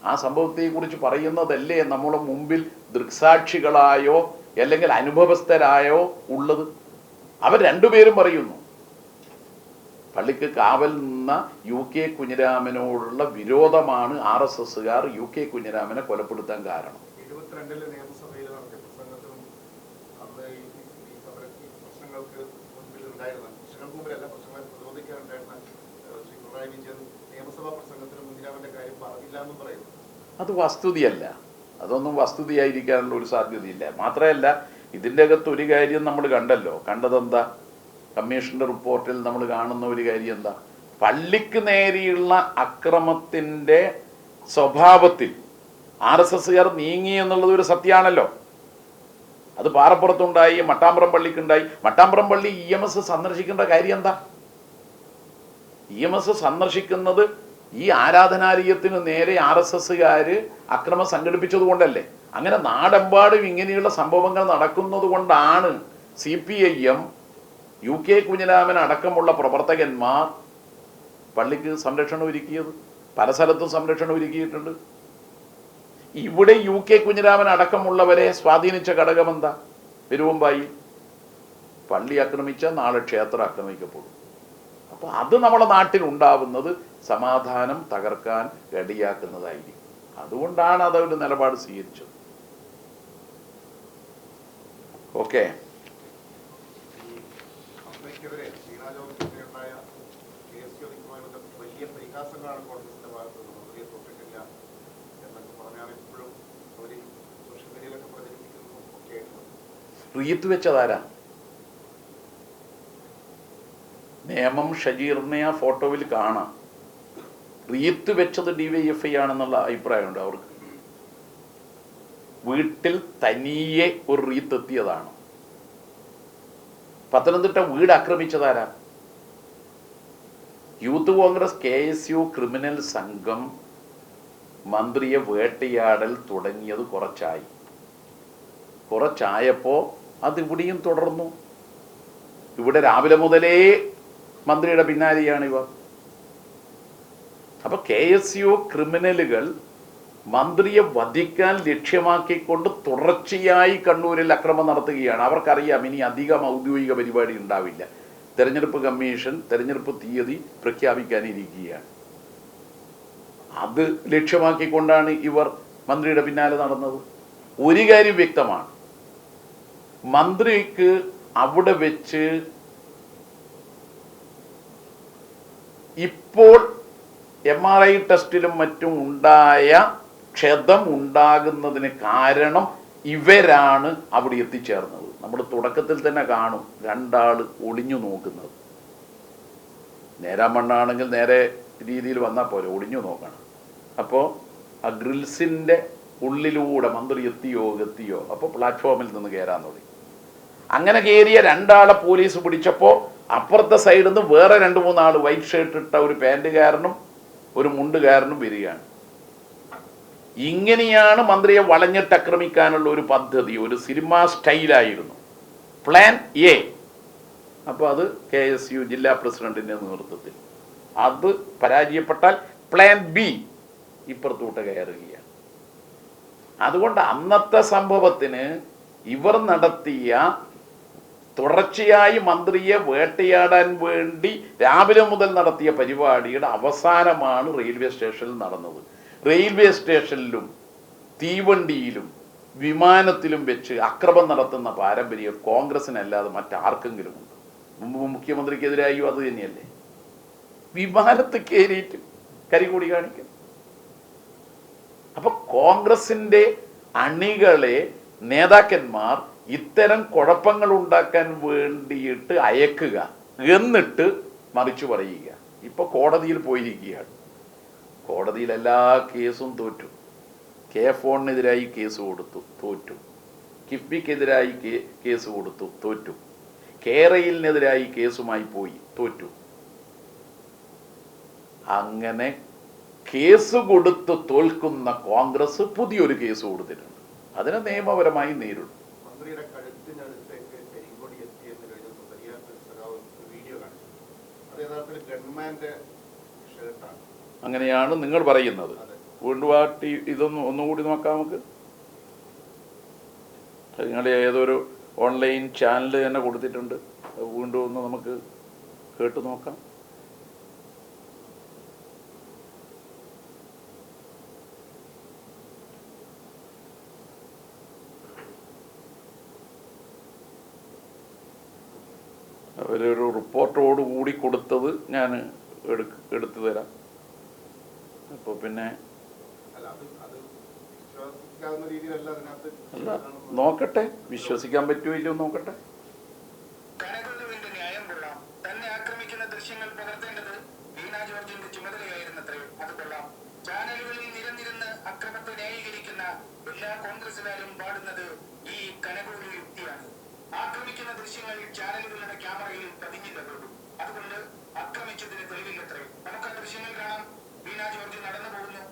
ആ സംഭവത്തെക്കുറിച്ച് പറയുന്നതല്ലേ നമ്മുടെ മുമ്പിൽ ദൃക്സാക്ഷികളായോ അല്ലെങ്കിൽ അനുഭവസ്ഥരായോ ഉള്ളത്. അവർ രണ്ടുപേരും പറയുന്നു പള്ളിക്ക് കാവൽ നിന്ന UK കുഞ്ഞിരാമനോടുള്ള വിരോധമാണ് RSSകാർ UK കുഞ്ഞിരാമനെ കൊലപ്പെടുത്താൻ കാരണം. 72 നിയമസഭയിൽ നടത്തിയ പ്രസംഗത്തിലും അന്ന് ഈ പ്രശ്നങ്ങൾക്ക് മുൻപിൽ ഉണ്ടായിരുന്ന പ്രശ്നങ്ങൾക്ക് മുമ്പിലല്ല പ്രശ്നങ്ങളെ പ്രതിരോധിക്കാനുണ്ടായിരുന്ന ശ്രീ പിണറായി വിജയൻ നിയമസഭാ പ്രസംഗത്തിലും കുഞ്ഞിരാമന്റെ കാര്യം പറഞ്ഞില്ല എന്നും പറയുന്നു. അത് വസ്തുതയല്ല. അതൊന്നും വസ്തുതയായിരിക്കാനുള്ള ഒരു സാധ്യതയില്ല. മാത്രമല്ല ഇതിൻ്റെ അകത്ത് ഒരു കാര്യം നമ്മൾ കണ്ടതെന്താ? കമ്മീഷന്റെ റിപ്പോർട്ടിൽ നമ്മൾ കാണുന്ന ഒരു കാര്യം എന്താ? പള്ളിക്ക് നേരെയുള്ള അക്രമത്തിന്റെ സ്വഭാവത്തിൽ RSSകാർ നീങ്ങി എന്നുള്ളത് ഒരു സത്യമാണല്ലോ. അത് പാറപ്പുറത്തുണ്ടായി, മട്ടാമ്പ്രം പള്ളിക്കുണ്ടായി. മട്ടാമ്പ്രം പള്ളി EMS സന്ദർശിക്കേണ്ട കാര്യം എന്താ? EMS സന്ദർശിക്കുന്നത് ഈ ആരാധനാലയത്തിന് നേരെ RSSകാര് അക്രമം സംഘടിപ്പിച്ചത് കൊണ്ടല്ലേ. അങ്ങനെ നാടെമ്പാടും ഇങ്ങനെയുള്ള സംഭവങ്ങൾ നടക്കുന്നത് കൊണ്ടാണ് CPIM UK കുഞ്ഞിരാമൻ അടക്കമുള്ള പ്രവർത്തകന്മാർ പള്ളിക്ക് സംരക്ഷണം ഒരുക്കിയത്. പല സ്ഥലത്തും സംരക്ഷണം ഒരുക്കിയിട്ടുണ്ട്. ഇവിടെ UK കുഞ്ഞിരാമൻ അടക്കമുള്ളവരെ സ്വാധീനിച്ച ഘടകം എന്താ? പെരുവമ്പായി പള്ളി ആക്രമിച്ചാൽ നാളെ ക്ഷേത്രം ആക്രമിക്കപ്പെടും. അപ്പൊ അത് നമ്മുടെ നാട്ടിൽ ഉണ്ടാവുന്നത് സമാധാനം തകർക്കാൻ ഇടയാക്കുന്നതായിരിക്കും. അതുകൊണ്ടാണ് അതൊരു നിലപാട് സ്വീകരിച്ചത്. ഓക്കെ. വലിയ പരിഹാസങ്ങളാണ് കോൺഗ്രസിന്റെ ഭാഗത്ത് നിന്ന്. മന്ത്രിയെ തൊട്ടിട്ടില്ല എന്നൊക്കെ പറഞ്ഞാണ് ഇപ്പോഴും അവർ സോഷ്യൽ മീഡിയയിലൊക്കെ പ്രചരിപ്പിക്കുന്നതും ഒക്കെ ആയിട്ടുള്ളത്. റീത്ത് വെച്ചതാരാ? നേമം ഷജീറിനെ ആ ഫോട്ടോയിൽ കാണാം. റീത്ത് വെച്ചത് DYFI ആണെന്നുള്ള അഭിപ്രായമുണ്ട് അവർക്ക്. വീട്ടിൽ തനിയെ ഒരു റീത്ത് എത്തിയതാണ്. പത്തനംതിട്ട വീട് ആക്രമിച്ചതാരാ? യൂത്ത് കോൺഗ്രസ് KSU ക്രിമിനൽ സംഘം മന്ത്രിയെ വേട്ടയാടൽ തുടങ്ങിയത് കുറച്ചായപ്പോ അതിവിടെയും തുടർന്നു. ഇവിടെ രാവിലെ മുതലേ മന്ത്രിയുടെ പിന്നാലെയാണ് ഇവർ. അപ്പൊ KSU ക്രിമിനലുകൾ മന്ത്രിയെ വധിക്കാൻ ലക്ഷ്യമാക്കിക്കൊണ്ട് തുടർച്ചയായി കണ്ണൂരിൽ അക്രമം നടത്തുകയാണ്. അവർക്കറിയാം ഇനി അധികം ഔദ്യോഗിക പരിപാടി ഉണ്ടാവില്ല. തെരഞ്ഞെടുപ്പ് കമ്മീഷൻ തെരഞ്ഞെടുപ്പ് തീയതി പ്രഖ്യാപിക്കാനിരിക്കുകയാണ്. അത് ലക്ഷ്യമാക്കിക്കൊണ്ടാണ് ഇവർ മന്ത്രിയുടെ പിന്നാലെ നടന്നത്. ഒരു കാര്യം വ്യക്തമാണ്, മന്ത്രിക്ക് അവിടെ വെച്ച് ഇപ്പോൾ MRI ടെസ്റ്റിലും മറ്റും ഉണ്ടായ ക്ഷതം ഉണ്ടാകുന്നതിന് കാരണം ഇവരാണ് അവിടെ എത്തിച്ചേർന്നത്. നമ്മൾ തുടക്കത്തിൽ തന്നെ കാണും രണ്ടാള് ഒളിഞ്ഞു നോക്കുന്നത്. നേരാമണ്ണാണെങ്കിൽ നേരെ രീതിയിൽ വന്നാൽ പോലെ ഒളിഞ്ഞു നോക്കണം. അപ്പോൾ ആ ഗ്രിൽസിൻ്റെ ഉള്ളിലൂടെ മന്ത്രി എത്തിയോ അപ്പോൾ പ്ലാറ്റ്ഫോമിൽ നിന്ന് കയറാൻ തുടങ്ങി. അങ്ങനെ കയറിയ രണ്ടാളെ പോലീസ് പിടിച്ചപ്പോൾ അപ്പുറത്തെ സൈഡിൽ നിന്ന് വേറെ 2-3 ആൾ വൈറ്റ് ഷർട്ട് ഇട്ട ഒരു പാൻറ്റുകാരനും ഒരു മുണ്ടുകാരനും വരികയാണ്. ഇങ്ങനെയാണ് മന്ത്രിയെ വളഞ്ഞിട്ട് ആക്രമിക്കാനുള്ള ഒരു പദ്ധതി, ഒരു സിനിമ സ്റ്റൈലായിരുന്നു. Plan A. അപ്പോൾ അത് KSU ജില്ലാ പ്രസിഡന്റിൻ്റെ നേതൃത്വത്തിൽ. അത് പരാജയപ്പെട്ടാൽ പ്ലാൻ ബി ഇപ്പുറത്തോട്ട് കയറുകയാണ്. അതുകൊണ്ട് അന്നത്തെ സംഭവത്തിന് ഇവർ നടത്തിയ തുടർച്ചയായി മന്ത്രിയെ വേട്ടയാടാൻ വേണ്ടി രാവിലെ മുതൽ നടത്തിയ പരിപാടിയുടെ അവസാനമാണ് റെയിൽവേ സ്റ്റേഷനിൽ നടന്നത്. റെയിൽവേ സ്റ്റേഷനിലും തീവണ്ടിയിലും വിമാനത്തിലും വെച്ച് അക്രമം നടത്തുന്ന പാരമ്പര്യം കോൺഗ്രസിനല്ലാതെ മറ്റാർക്കെങ്കിലും ഉണ്ട്? മുമ്പ് മുഖ്യമന്ത്രിക്കെതിരായും അത് തന്നെയല്ലേ? വിമാനത്ത് കയറിയിട്ട് കരികൂടി കാണിക്കും. അപ്പൊ കോൺഗ്രസിന്റെ അണികളെ നേതാക്കന്മാർ ഇത്തരം കുഴപ്പങ്ങൾ ഉണ്ടാക്കാൻ വേണ്ടിയിട്ട് അയക്കുക, എന്നിട്ട് മറിച്ചു പറയുക. ഇപ്പൊ കോടതിയിൽ പോയിരിക്കുകയാണ്. കോടതിയിൽ എല്ലാ കേസും തോറ്റു. K-ഫോണിനെതിരായി കേസ് കൊടുത്തു, തോറ്റു. കിഫ്ബിക്കെതിരായി കേസ് കൊടുത്തു, തോറ്റു. കേരളിനെതിരായി കേസുമായി പോയി, തോറ്റു. അങ്ങനെ കേസ് കൊടുത്ത് തോൽക്കുന്ന കോൺഗ്രസ് പുതിയൊരു കേസ് കൊടുത്തിട്ടുണ്ട്. അതിനെ നിയമപരമായി നേരിടും. മന്ത്രിയുടെ കഴുത്തിനടുത്തേക്ക് കരിങ്കൊടി എത്തി എന്ന് കഴിഞ്ഞപ്പോൾ വീഡിയോ കാണിച്ചു. അത് യഥാർത്ഥത്തിൽ ഗവൺമെന്റ് ഷർട്ടാണ്. അങ്ങനെയാണ് നിങ്ങൾ പറയുന്നത്. വീണ്ടും ആ ഇതൊന്നും ഒന്നുകൂടി നോക്കാം നമുക്ക്. നിങ്ങൾ ഏതൊരു ഓൺലൈൻ ചാനൽ തന്നെ കൊടുത്തിട്ടുണ്ട്. വീണ്ടും ഒന്ന് നമുക്ക് കേട്ട് നോക്കാം. അവരൊരു റിപ്പോർട്ടോട് കൂടി കൊടുത്തത് ഞാൻ എടുത്തു തരാം. അപ്പോൾ പിന്നെ അല്ല, നോക്കട്ടെ, വിശ്വസിക്കാൻ പറ്റുമോ ഇല്ലയോ നോക്കട്ടെ. ന്യായം കൊള്ളാം. തന്നെ ആക്രമിക്കുന്ന ദൃശ്യങ്ങൾ പകർത്തേണ്ടത് വീണ ജോർജിന്റെ ചുമതലയായിരുന്നത്രേ. അത് കൊള്ളാം. ചാനലുകളിൽ നിരന്നിരുന്ന് അക്രമത്തെ ന്യായീകരിക്കുന്ന എല്ലാ കോൺഗ്രസുകാരും പാടുന്നത് ഈ കനകൂലി യുക്തിയാണ്. ആക്രമിക്കുന്ന ദൃശ്യങ്ങൾ ചാനലുകളുടെ ക്യാമറയിൽ പതിഞ്ഞില്ലതേ. അതുകൊണ്ട് ആക്രമിച്ചതിന് തെളിവില്ലത്രേ. നമുക്ക് ആ ദൃശ്യങ്ങൾ കാണാം. വീണ ജോർജ് നടന്നു പോകുന്നു.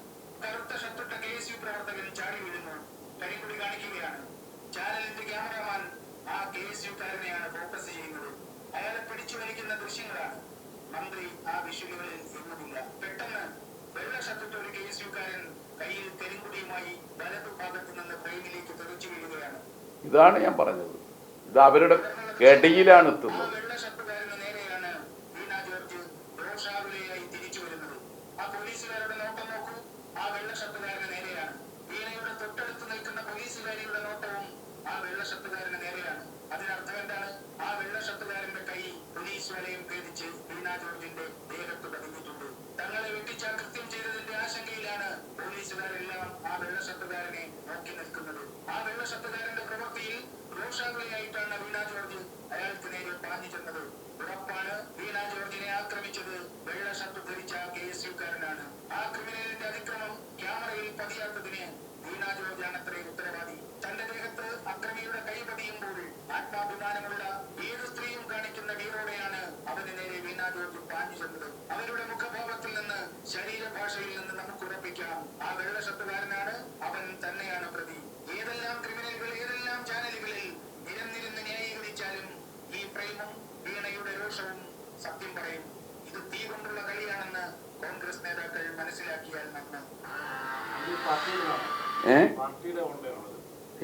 കറുത്ത ഷർട്ടിട്ട KSU പ്രവർത്തകൻ ചാടി വീഴുന്നു. കരിങ്കൊടി കാണിക്കുകയാണ്. ചാനലിന്റെ ക്യാമറമാൻ ആ KSU-കാരനെയാണ് ഫോക്കസ് ചെയ്യുന്നത്. അയാളെ പിടിച്ചു വലിക്കുന്ന ദൃശ്യങ്ങളാണ്. മന്ത്രി ആ വിഷ്വലുകളിൽ എങ്ങുമില്ല. പെട്ടെന്ന് വെള്ള ഷർട്ടിട്ട ഒരു KSU-കാരൻ കയ്യിൽ കരിങ്കൊടിയുമായി വലതു ഭാഗത്തു നിന്ന് ഫ്രെയിമിലേക്ക് തെറിച്ചു വീഴുകയാണ്. ഇതാണ് ഞാൻ പറഞ്ഞത്. ഇത് അവരുടെ കെടിയിലാണ് എത്തുന്നത്. വെള്ള ഷർട്ടുകാരന് നേരെയാണ് വീണ ജോർജ് രോഷാകുലയായി തിരിച്ചു വരുന്നത്. ആ പോലീസുകാരുടെ നോട്ടം നോക്കൂ. ആ വെള്ള ഷർട്ടുകാരന് നേരെയാണ്. വീണയുടെ തൊട്ടടുത്ത് നിൽക്കുന്ന പോലീസുകാരിയുടെ നോട്ടവും ആ വെള്ള ഷർട്ടുകാരന് നേരെയാണ്. അതിനർത്ഥം എന്താണ്? ആ വെള്ള ഷർട്ടുകാരന്റെ കൈ പോലീസ് വലയം ഭേദിച്ച് വീണ ജോർജിന്റെ ദേഹത്ത് പതിഞ്ഞിട്ടുണ്ട്. തങ്ങളെ വെട്ടിച്ചാൽ കൃത്യം ചെയ്തതിന്റെ ആശങ്കയിലാണ് പോലീസുകാരെല്ലാം ആ വെള്ള ഷർട്ടുകാരനെ നോക്കി നിൽക്കുന്നത്. ആ വെള്ള ഷർട്ടുകാരന്റെ പ്രവൃത്തിയിൽ രോഷാകുലയായിട്ടാണ് വീണ ജോർജ് അയാൾക്ക് നേരെ പാഞ്ഞു ചെന്നത്. ഉറപ്പാണ് വീണ ജോർജിനെ ആക്രമിച്ചത് വെള്ള ഷർട്ട് ധരിച്ച KSU-കാരനാണ്. ആ ക്രിമിനലിന്റെ അതിക്രമം ക്യാമറയിൽ പതിയാത്തതിന് വീണ ജോർജ് ആണത്രേ ഉത്തരവാദി. തന്റെ ദേഹത്ത് അക്രമിയുടെ കൈ പതിയുമ്പോൾ ആത്മാഭിമാനമുള്ള ഏത് സ്ത്രീയും കാണിക്കുന്ന വീറോടെയാണ് അവന് നേരെ വീണ ജോർജ് പാഞ്ഞു ചെന്നത്. അവരുടെ മുഖഭാവത്തിൽ നിന്ന്, ശരീരഭാഷയിൽ നിന്ന് നമുക്ക് ഉറപ്പിക്കാം, ആ വെള്ള ഷർട്ടുകാരനാണ്, അവൻ തന്നെയാണ് പ്രതി. ഏതെല്ലാം ക്രിമിനലുകൾ ഏതെല്ലാം ചാനലുകളിൽ നിരന്നിരുന്ന് ന്യായീകരിച്ചാലും ഈ പ്രേമം വീണയുടെ രോഷവും സത്യം പറയും. ഇത് തീ കൊണ്ടുള്ള കളിയാണെന്ന് കോൺഗ്രസ് നേതാക്കൾ മനസ്സിലാക്കിയാൽ നന്ന്.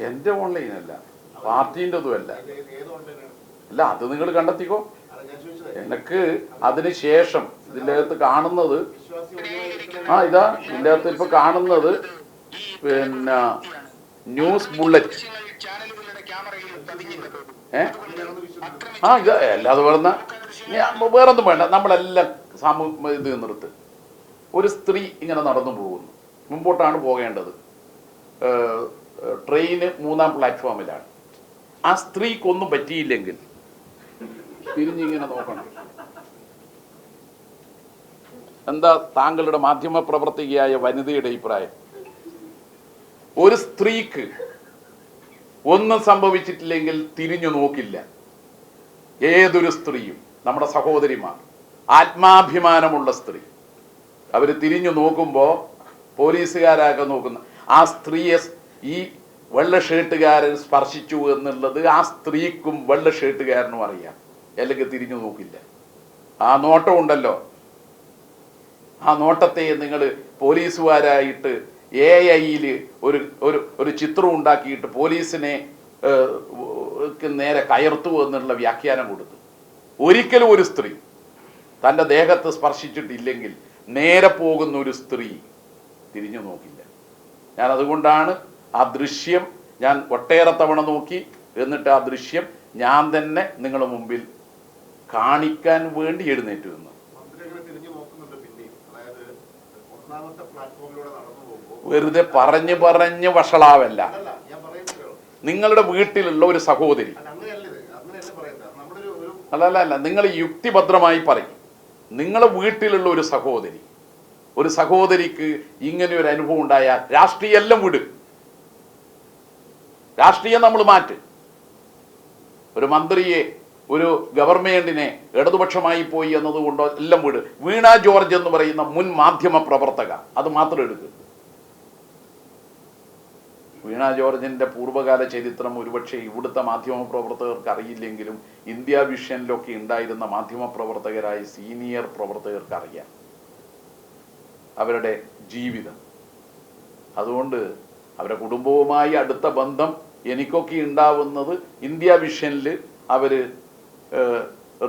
എന്റെ ഓൺലൈനല്ല, പാർട്ടിൻ്റെതും അല്ല. അല്ല, അത് നിങ്ങൾ കണ്ടെത്തിക്കോ. എനിക്ക് അതിന് ശേഷം ഇതിൻ്റെ അകത്ത് കാണുന്നത് ഇതാ ഇതിൻ്റെ അകത്ത് ഇപ്പൊ കാണുന്നത് പിന്നെ ന്യൂസ് ബുള്ളറ്റ്. ഇത് അല്ലാതെ പറഞ്ഞ വേറൊന്നും വേണ്ട. നമ്മളെല്ലാം ഇത് നിർത്ത്. ഒരു സ്ത്രീ ഇങ്ങനെ നടന്നു പോകുന്നു. മുമ്പോട്ടാണ് പോകേണ്ടത്. ട്രെയിന് 3-ാം പ്ലാറ്റ്ഫോമിലാണ്. ആ സ്ത്രീക്കൊന്നും പറ്റിയില്ലെങ്കിൽ തിരിഞ്ഞിങ്ങനെ നോക്കണം. എന്താ താങ്കളുടെ മാധ്യമ പ്രവർത്തകയായ വനിതയുടെ അഭിപ്രായം? ഒരു സ്ത്രീക്ക് ഒന്നും സംഭവിച്ചിട്ടില്ലെങ്കിൽ തിരിഞ്ഞു നോക്കില്ല. ഏതൊരു സ്ത്രീയും, നമ്മുടെ സഹോദരിമാർ, ആത്മാഭിമാനമുള്ള സ്ത്രീ, അവർ തിരിഞ്ഞു നോക്കുമ്പോൾ പോലീസുകാരൊക്കെ നോക്കുന്ന ആ സ്ത്രീയെ ഈ വെള്ള ഷർട്ടുകാരൻ സ്പർശിച്ചു എന്നുള്ളത് ആ സ്ത്രീക്കും വെള്ള ഷർട്ടുകാരനും അറിയാം, അല്ലെങ്കിൽ തിരിഞ്ഞു നോക്കില്ല. ആ നോട്ടം ഉണ്ടല്ലോ, ആ നോട്ടത്തെ നിങ്ങൾ പോലീസുകാരായിട്ട് AI ഒരു ചിത്രം ഉണ്ടാക്കിയിട്ട് പോലീസിനെ നേരെ കയർത്തു എന്നുള്ള വ്യാഖ്യാനം കൊടുത്തു. ഒരിക്കലും ഒരു സ്ത്രീ തൻ്റെ ദേഹത്ത് സ്പർശിച്ചിട്ടില്ലെങ്കിൽ നേരെ പോകുന്ന ഒരു സ്ത്രീ തിരിഞ്ഞു നോക്കില്ല. ഞാൻ അതുകൊണ്ടാണ് ആ ദൃശ്യം ഞാൻ ഒട്ടേറെ തവണ നോക്കി, എന്നിട്ട് ആ ദൃശ്യം ഞാൻ തന്നെ നിങ്ങളുടെ മുമ്പിൽ കാണിക്കാൻ വേണ്ടി എഴുന്നേറ്റ് നിന്നു. വെറുതെ പറഞ്ഞ് വഷളാവല്ല. നിങ്ങളുടെ വീട്ടിലുള്ള ഒരു സഹോദരി അല്ല, നിങ്ങൾ യുക്തിഭദ്രമായി പറയും. നിങ്ങളുടെ വീട്ടിലുള്ള ഒരു സഹോദരിക്ക് ഇങ്ങനെ ഒരു അനുഭവം ഉണ്ടായാൽ രാഷ്ട്രീയം എല്ലാം വിട്, രാഷ്ട്രീയം നമ്മൾ മാറ്റ്. ഒരു മന്ത്രിയെ, ഒരു ഗവൺമെന്റിനെ ഇടതുപക്ഷമായി പോയി എന്നതുകൊണ്ടോ എല്ലാം വിട്. വീണ ജോർജ് എന്ന് പറയുന്ന മുൻ മാധ്യമ പ്രവർത്തക, അത് മാത്രം എടുക്കുക. വീണ ജോർജിന്റെ പൂർവ്വകാല ചരിത്രം ഒരുപക്ഷെ ഇവിടുത്തെ മാധ്യമ പ്രവർത്തകർക്ക് അറിയില്ലെങ്കിലും ഇന്ത്യ വിഷനിലൊക്കെ ഉണ്ടായിരുന്ന മാധ്യമ പ്രവർത്തകരായ സീനിയർ പ്രവർത്തകർക്ക് അറിയാം അവരുടെ ജീവിതം. അതുകൊണ്ട് അവരുടെ കുടുംബവുമായി അടുത്ത ബന്ധം എനിക്കൊക്കെ ഉണ്ടാവുന്നത് ഇന്ത്യ വിഷനിൽ അവർ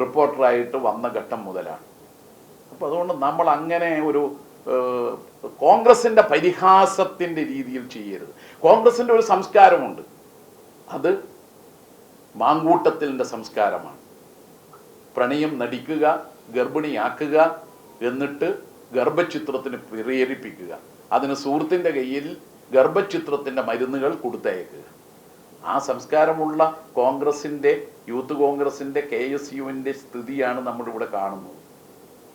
റിപ്പോർട്ടറായിട്ട് വന്ന ഘട്ടം മുതലാണ്. അപ്പം അതുകൊണ്ട് നമ്മൾ അങ്ങനെ ഒരു കോൺഗ്രസിന്റെ പരിഹാസത്തിന്റെ രീതിയിൽ ചെയ്യരുത്. കോൺഗ്രസിന്റെ ഒരു സംസ്കാരമുണ്ട്, അത് മാങ്കൂട്ടത്തിൻ്റെ സംസ്കാരമാണ്. പ്രണയം നടിക്കുക, ഗർഭിണിയാക്കുക, എന്നിട്ട് ഗർഭചിത്രത്തിന് പ്രേരിപ്പിക്കുക, അതിന് സുഹൃത്തിൻ്റെ കയ്യിൽ ഗർഭചിത്രത്തിൻ്റെ മരുന്നുകൾ കൊടുത്തയക്കുക. ആ സംസ്കാരമുള്ള കോൺഗ്രസിൻ്റെ, യൂത്ത് കോൺഗ്രസിൻ്റെ, KSUവിൻ്റെ സ്ഥിതിയാണ് നമ്മളിവിടെ കാണുന്നത്.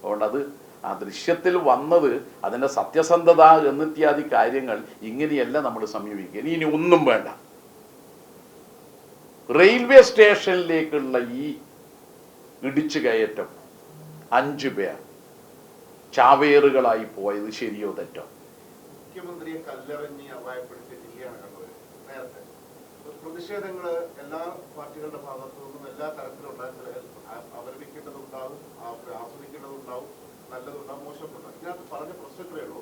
അതുകൊണ്ട് അത് ആ ദൃശ്യത്തിൽ വന്നത് അതിൻ്റെ സത്യസന്ധത എന്നിത്യാദി കാര്യങ്ങൾ ഇങ്ങനെയല്ല നമ്മൾ സമീപിക്കുക. ഇനി ഒന്നും വേണ്ട. റെയിൽവേ സ്റ്റേഷനിലേക്കുള്ള ഈ ഇടിച്ചു കയറ്റം 5 പേർ ചാവേറുകളായി പോയത് ശരിയോ തെറ്റോ? മുഖ്യമന്ത്രിയെ കല്ലെറിഞ്ഞ് അപായപ്പെടുത്തിയ ജില്ലയാണ് കണ്ണൂർ. നേരത്തെ പ്രതിഷേധങ്ങൾ എല്ലാ പാർട്ടികളുടെ ഭാഗത്തു നിന്നും എല്ലാ തരത്തിലുണ്ടാകും. അവലംബിക്കേണ്ടതുണ്ടാവും, ആസ്വദിക്കേണ്ടതുണ്ടാവും, നല്ലതുണ്ടാവും, മോശമുണ്ടാവും. ഇതിനകത്ത് പറഞ്ഞ പ്രശ്നങ്ങളേ ഉള്ളൂ.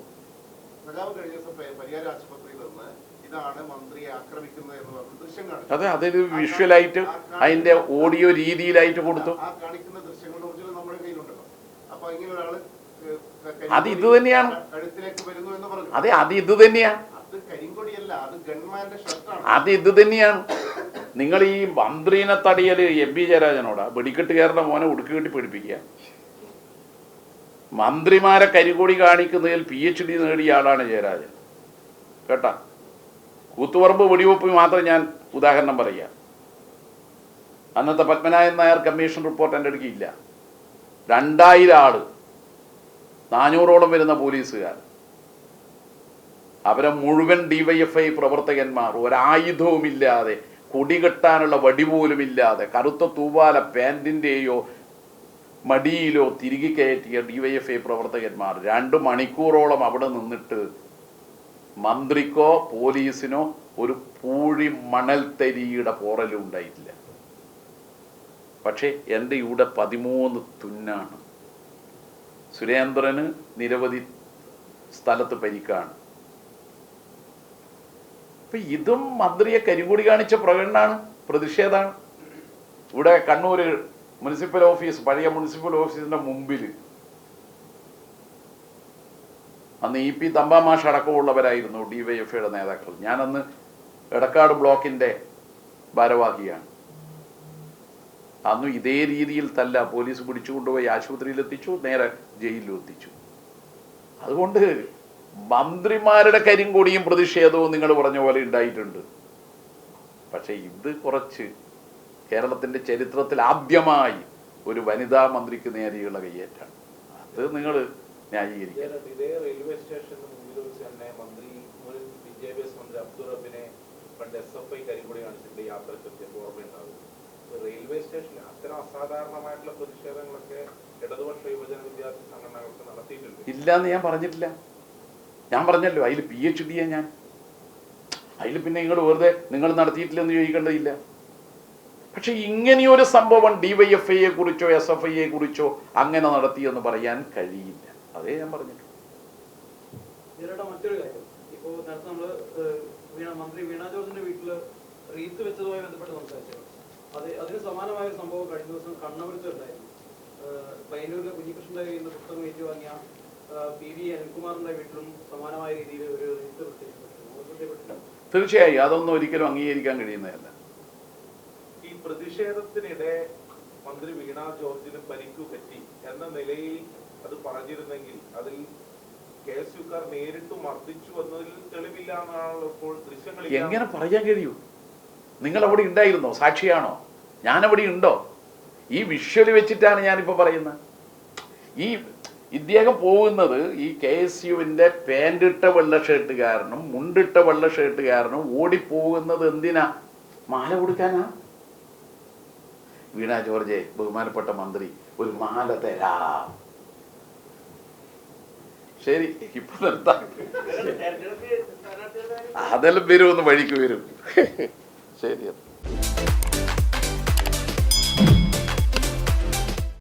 സഖാവ് കഴിഞ്ഞ ദിവസം പരിയാരം ആശുപത്രിയിൽ നിന്ന് ഇതാണ് മന്ത്രിയെ ആക്രമിക്കുന്നത് എന്ന് പറഞ്ഞ ദൃശ്യം കാണിച്ചു. അതെ, അതൊരു വിഷ്വലായിട്ട് അതിന്റെ ഓഡിയോ രീതിയിലായിട്ട് കൊടുത്തു. ആ കാണിക്കുന്ന ദൃശ്യങ്ങളുടെ ഒറിജിനൽ നമ്മുടെ കയ്യിലുണ്ടല്ലോ. അപ്പൊ ഇങ്ങനെ ഒരാള് അത് ഇത് തന്നെയാണ്, കഴുത്തിലേക്ക് വരുന്നു എന്ന് പറഞ്ഞു. അതെ, അത് ഇത് തന്നെയാണ്. അത് കരിങ്കൊടിയല്ല, അത് ഗൺമാന്റെ ഷർട്ടാണ്. അത് ഇത് തന്നെയാണ്. നിങ്ങൾ ഈ മന്ത്രിനെ തടിയല് MP ജയരാജനോടാ വെടിക്കെട്ടുകാരുടെ മോനെ ഉടുക്കി കെട്ടി പഠിപ്പിക്കുക. മന്ത്രിമാരെ കരികൊടി കാണിക്കുന്നതിൽ PhD നേടിയ ആളാണ് ജയരാജൻ, കേട്ടാ. കൂത്തുപറമ്പ് വെടിവെപ്പ് മാത്രം ഞാൻ ഉദാഹരണം പറയുക. അന്നത്തെ പത്മനാഭൻ നായർ കമ്മീഷൻ റിപ്പോർട്ട് എൻ്റെ അടുക്കി ഇല്ല. 2000 ആള്, 400ഓളം വരുന്ന പോലീസുകാർ, അവരെ മുഴുവൻ DYFI പ്രവർത്തകന്മാർ, ഒരായുധവുമില്ലാതെ, കൊടികെട്ടാനുള്ള വടി പോലും ഇല്ലാതെ, കറുത്ത തൂവാല പാൻറ്റിൻ്റെയോ മടിയിലോ തിരികെ കയറ്റിയ DYFI പ്രവർത്തകന്മാർ 2 മണിക്കൂറോളം അവിടെ നിന്നിട്ട് മന്ത്രിക്കോ പോലീസിനോ ഒരു പൂഴി മണൽത്തരിയുടെ പോറലും ഉണ്ടായിട്ടില്ല. പക്ഷേ എൻ്റെ ഇവിടെ 13 തുന്നാണ്. സുരേന്ദ്രന് നിരവധി സ്ഥലത്ത് പരിക്കാണ്. അപ്പൊ ഇതും മന്ത്രിയെ കരിങ്കൊടി കാണിച്ച പ്രകടനമാണ്, പ്രതിഷേധമാണ്. ഇവിടെ കണ്ണൂർ മുനിസിപ്പൽ ഓഫീസ്, പഴയ മുനിസിപ്പൽ ഓഫീസിന്റെ മുമ്പിൽ അന്ന് EP തമ്പാമാഷ് അടക്കമുള്ളവരായിരുന്നു DYFIയുടെ നേതാക്കൾ. ഞാനന്ന് എടക്കാട് ബ്ലോക്കിന്റെ ഭാരവാഹിയാണ്. അന്ന് ഇതേ രീതിയിൽ തല്ല പോലീസ് പിടിച്ചുകൊണ്ടുപോയി ആശുപത്രിയിൽ എത്തിച്ചു, നേരെ ജയിലിലും എത്തിച്ചു. അതുകൊണ്ട് മന്ത്രിമാരുടെ കരിങ്കൊടിയും പ്രതിഷേധവും നിങ്ങൾ പറഞ്ഞ പോലെ ഉണ്ടായിട്ടുണ്ട്. പക്ഷെ ഇത് കുറച്ച് കേരളത്തിന്റെ ചരിത്രത്തിൽ ആദ്യമായി ഒരു വനിതാ മന്ത്രിക്ക് നേരെയുള്ള കയ്യേറ്റാണ്. അത് നിങ്ങൾ ന്യായീകരിക്കുക. ഇതേ റെയിൽവേ സ്റ്റേഷന് മുമ്പിൽ വെച്ച് തന്നെ മന്ത്രി, വിദ്യാഭ്യാസ മന്ത്രി അബ്ദുൾ റബ്ബിനെ പണ്ട് SFI കരിങ്കൊടി കാണിച്ചിട്ട് യാത്രക്കെത്തിയപ്പോൾ ഓർമ്മയുണ്ടാകും. റെയിൽവേ സ്റ്റേഷനിൽ അത്തരം അസാധാരണമായിട്ടുള്ള പ്രതിഷേധങ്ങളൊക്കെ ഇടതുപക്ഷ യുവജന വിദ്യാർത്ഥി സംഘടനകൾക്ക് നടത്തിയിട്ടുണ്ട്. ഇല്ല എന്ന് ഞാൻ പറഞ്ഞിട്ടില്ല. ഞാൻ പറഞ്ഞല്ലോ അതിൽ PhD ഞാൻ അതിൽ പിന്നെ നിങ്ങൾ വെറുതെ നിങ്ങൾ നടത്തിയിട്ടില്ലെന്ന് ചോദിക്കേണ്ടതില്ല. പക്ഷെ ഇങ്ങനെയൊരു സംഭവം DYFIയെ കുറിച്ചോ SFIയെ കുറിച്ചോ അങ്ങനെ നടത്തിയെന്ന് പറയാൻ കഴിയില്ല. അതേ ഞാൻ പറഞ്ഞിട്ടുള്ളൂ. മറ്റൊരു കാര്യം, ഇപ്പോൾ നേരത്തെ നമ്മള് മന്ത്രി വീണ ജോർജിന്റെ വീട്ടില് റീത്ത് വെച്ചതുമായി ബന്ധപ്പെട്ട് സംസാരിച്ചത്, അതിന് സമാനമായ ഒരു സംഭവം കഴിഞ്ഞ ദിവസം കണ്ണപുരത്തുണ്ടായിരുന്നു. പയ്യന്നൂരിലെ കുഞ്ഞികൃഷ്ണന്റെ കയ്യിൽ നിന്ന് പുസ്തകം ഏറ്റുവാങ്ങിയ PV അനിൽകുമാറിന്റെ വീട്ടിലും സമാനമായ രീതിയിൽ ഒരു റീത്ത് പ്രത്യക്ഷപ്പെട്ടു. തീർച്ചയായും അതൊന്നും ഒരിക്കലും അംഗീകരിക്കാൻ കഴിയുന്നതല്ല. ഈ പ്രതിഷേധത്തിനിടെ മന്ത്രി വീണ ജോർജിന് പരിക്കു പറ്റി എന്ന നിലയിൽ അത് പറഞ്ഞിരുന്നെങ്കിൽ അതിൽ KSUക്കാർ നേരിട്ട് മർദ്ദിച്ചു എന്നതിൽ തെളിവില്ല എന്നാണ് ഇപ്പോൾ ദൃശ്യങ്ങൾ. എങ്ങനെ പറയാൻ കഴിയൂ? നിങ്ങൾ അവിടെ ഉണ്ടായിരുന്നോ? സാക്ഷിയാണോ? ഞാനവിടെ ഉണ്ടോ? ഈ വിഷ്വൽ വെച്ചിട്ടാണ് ഞാനിപ്പോൾ പറയുന്നത്. ഇദ്ദേഹം പോകുന്നത് ഈ KSUവിൻ്റെ പാൻറ്റിട്ട വെള്ള ഷർട്ടുകാരനും മുണ്ടിട്ട വെള്ള ഷർട്ടുകാരനും ഓടിപ്പോകുന്നത് എന്തിനാ? മാല കൊടുക്കാനാ? വീണ ജോർജെ, ബഹുമാനപ്പെട്ട മന്ത്രി, ഒരു മാല തരാം. ശരി, ഇപ്പൊ നിർത്താം. അതെല്ലാം വരും, ഒന്ന് വഴിക്ക് വരും. ശരി.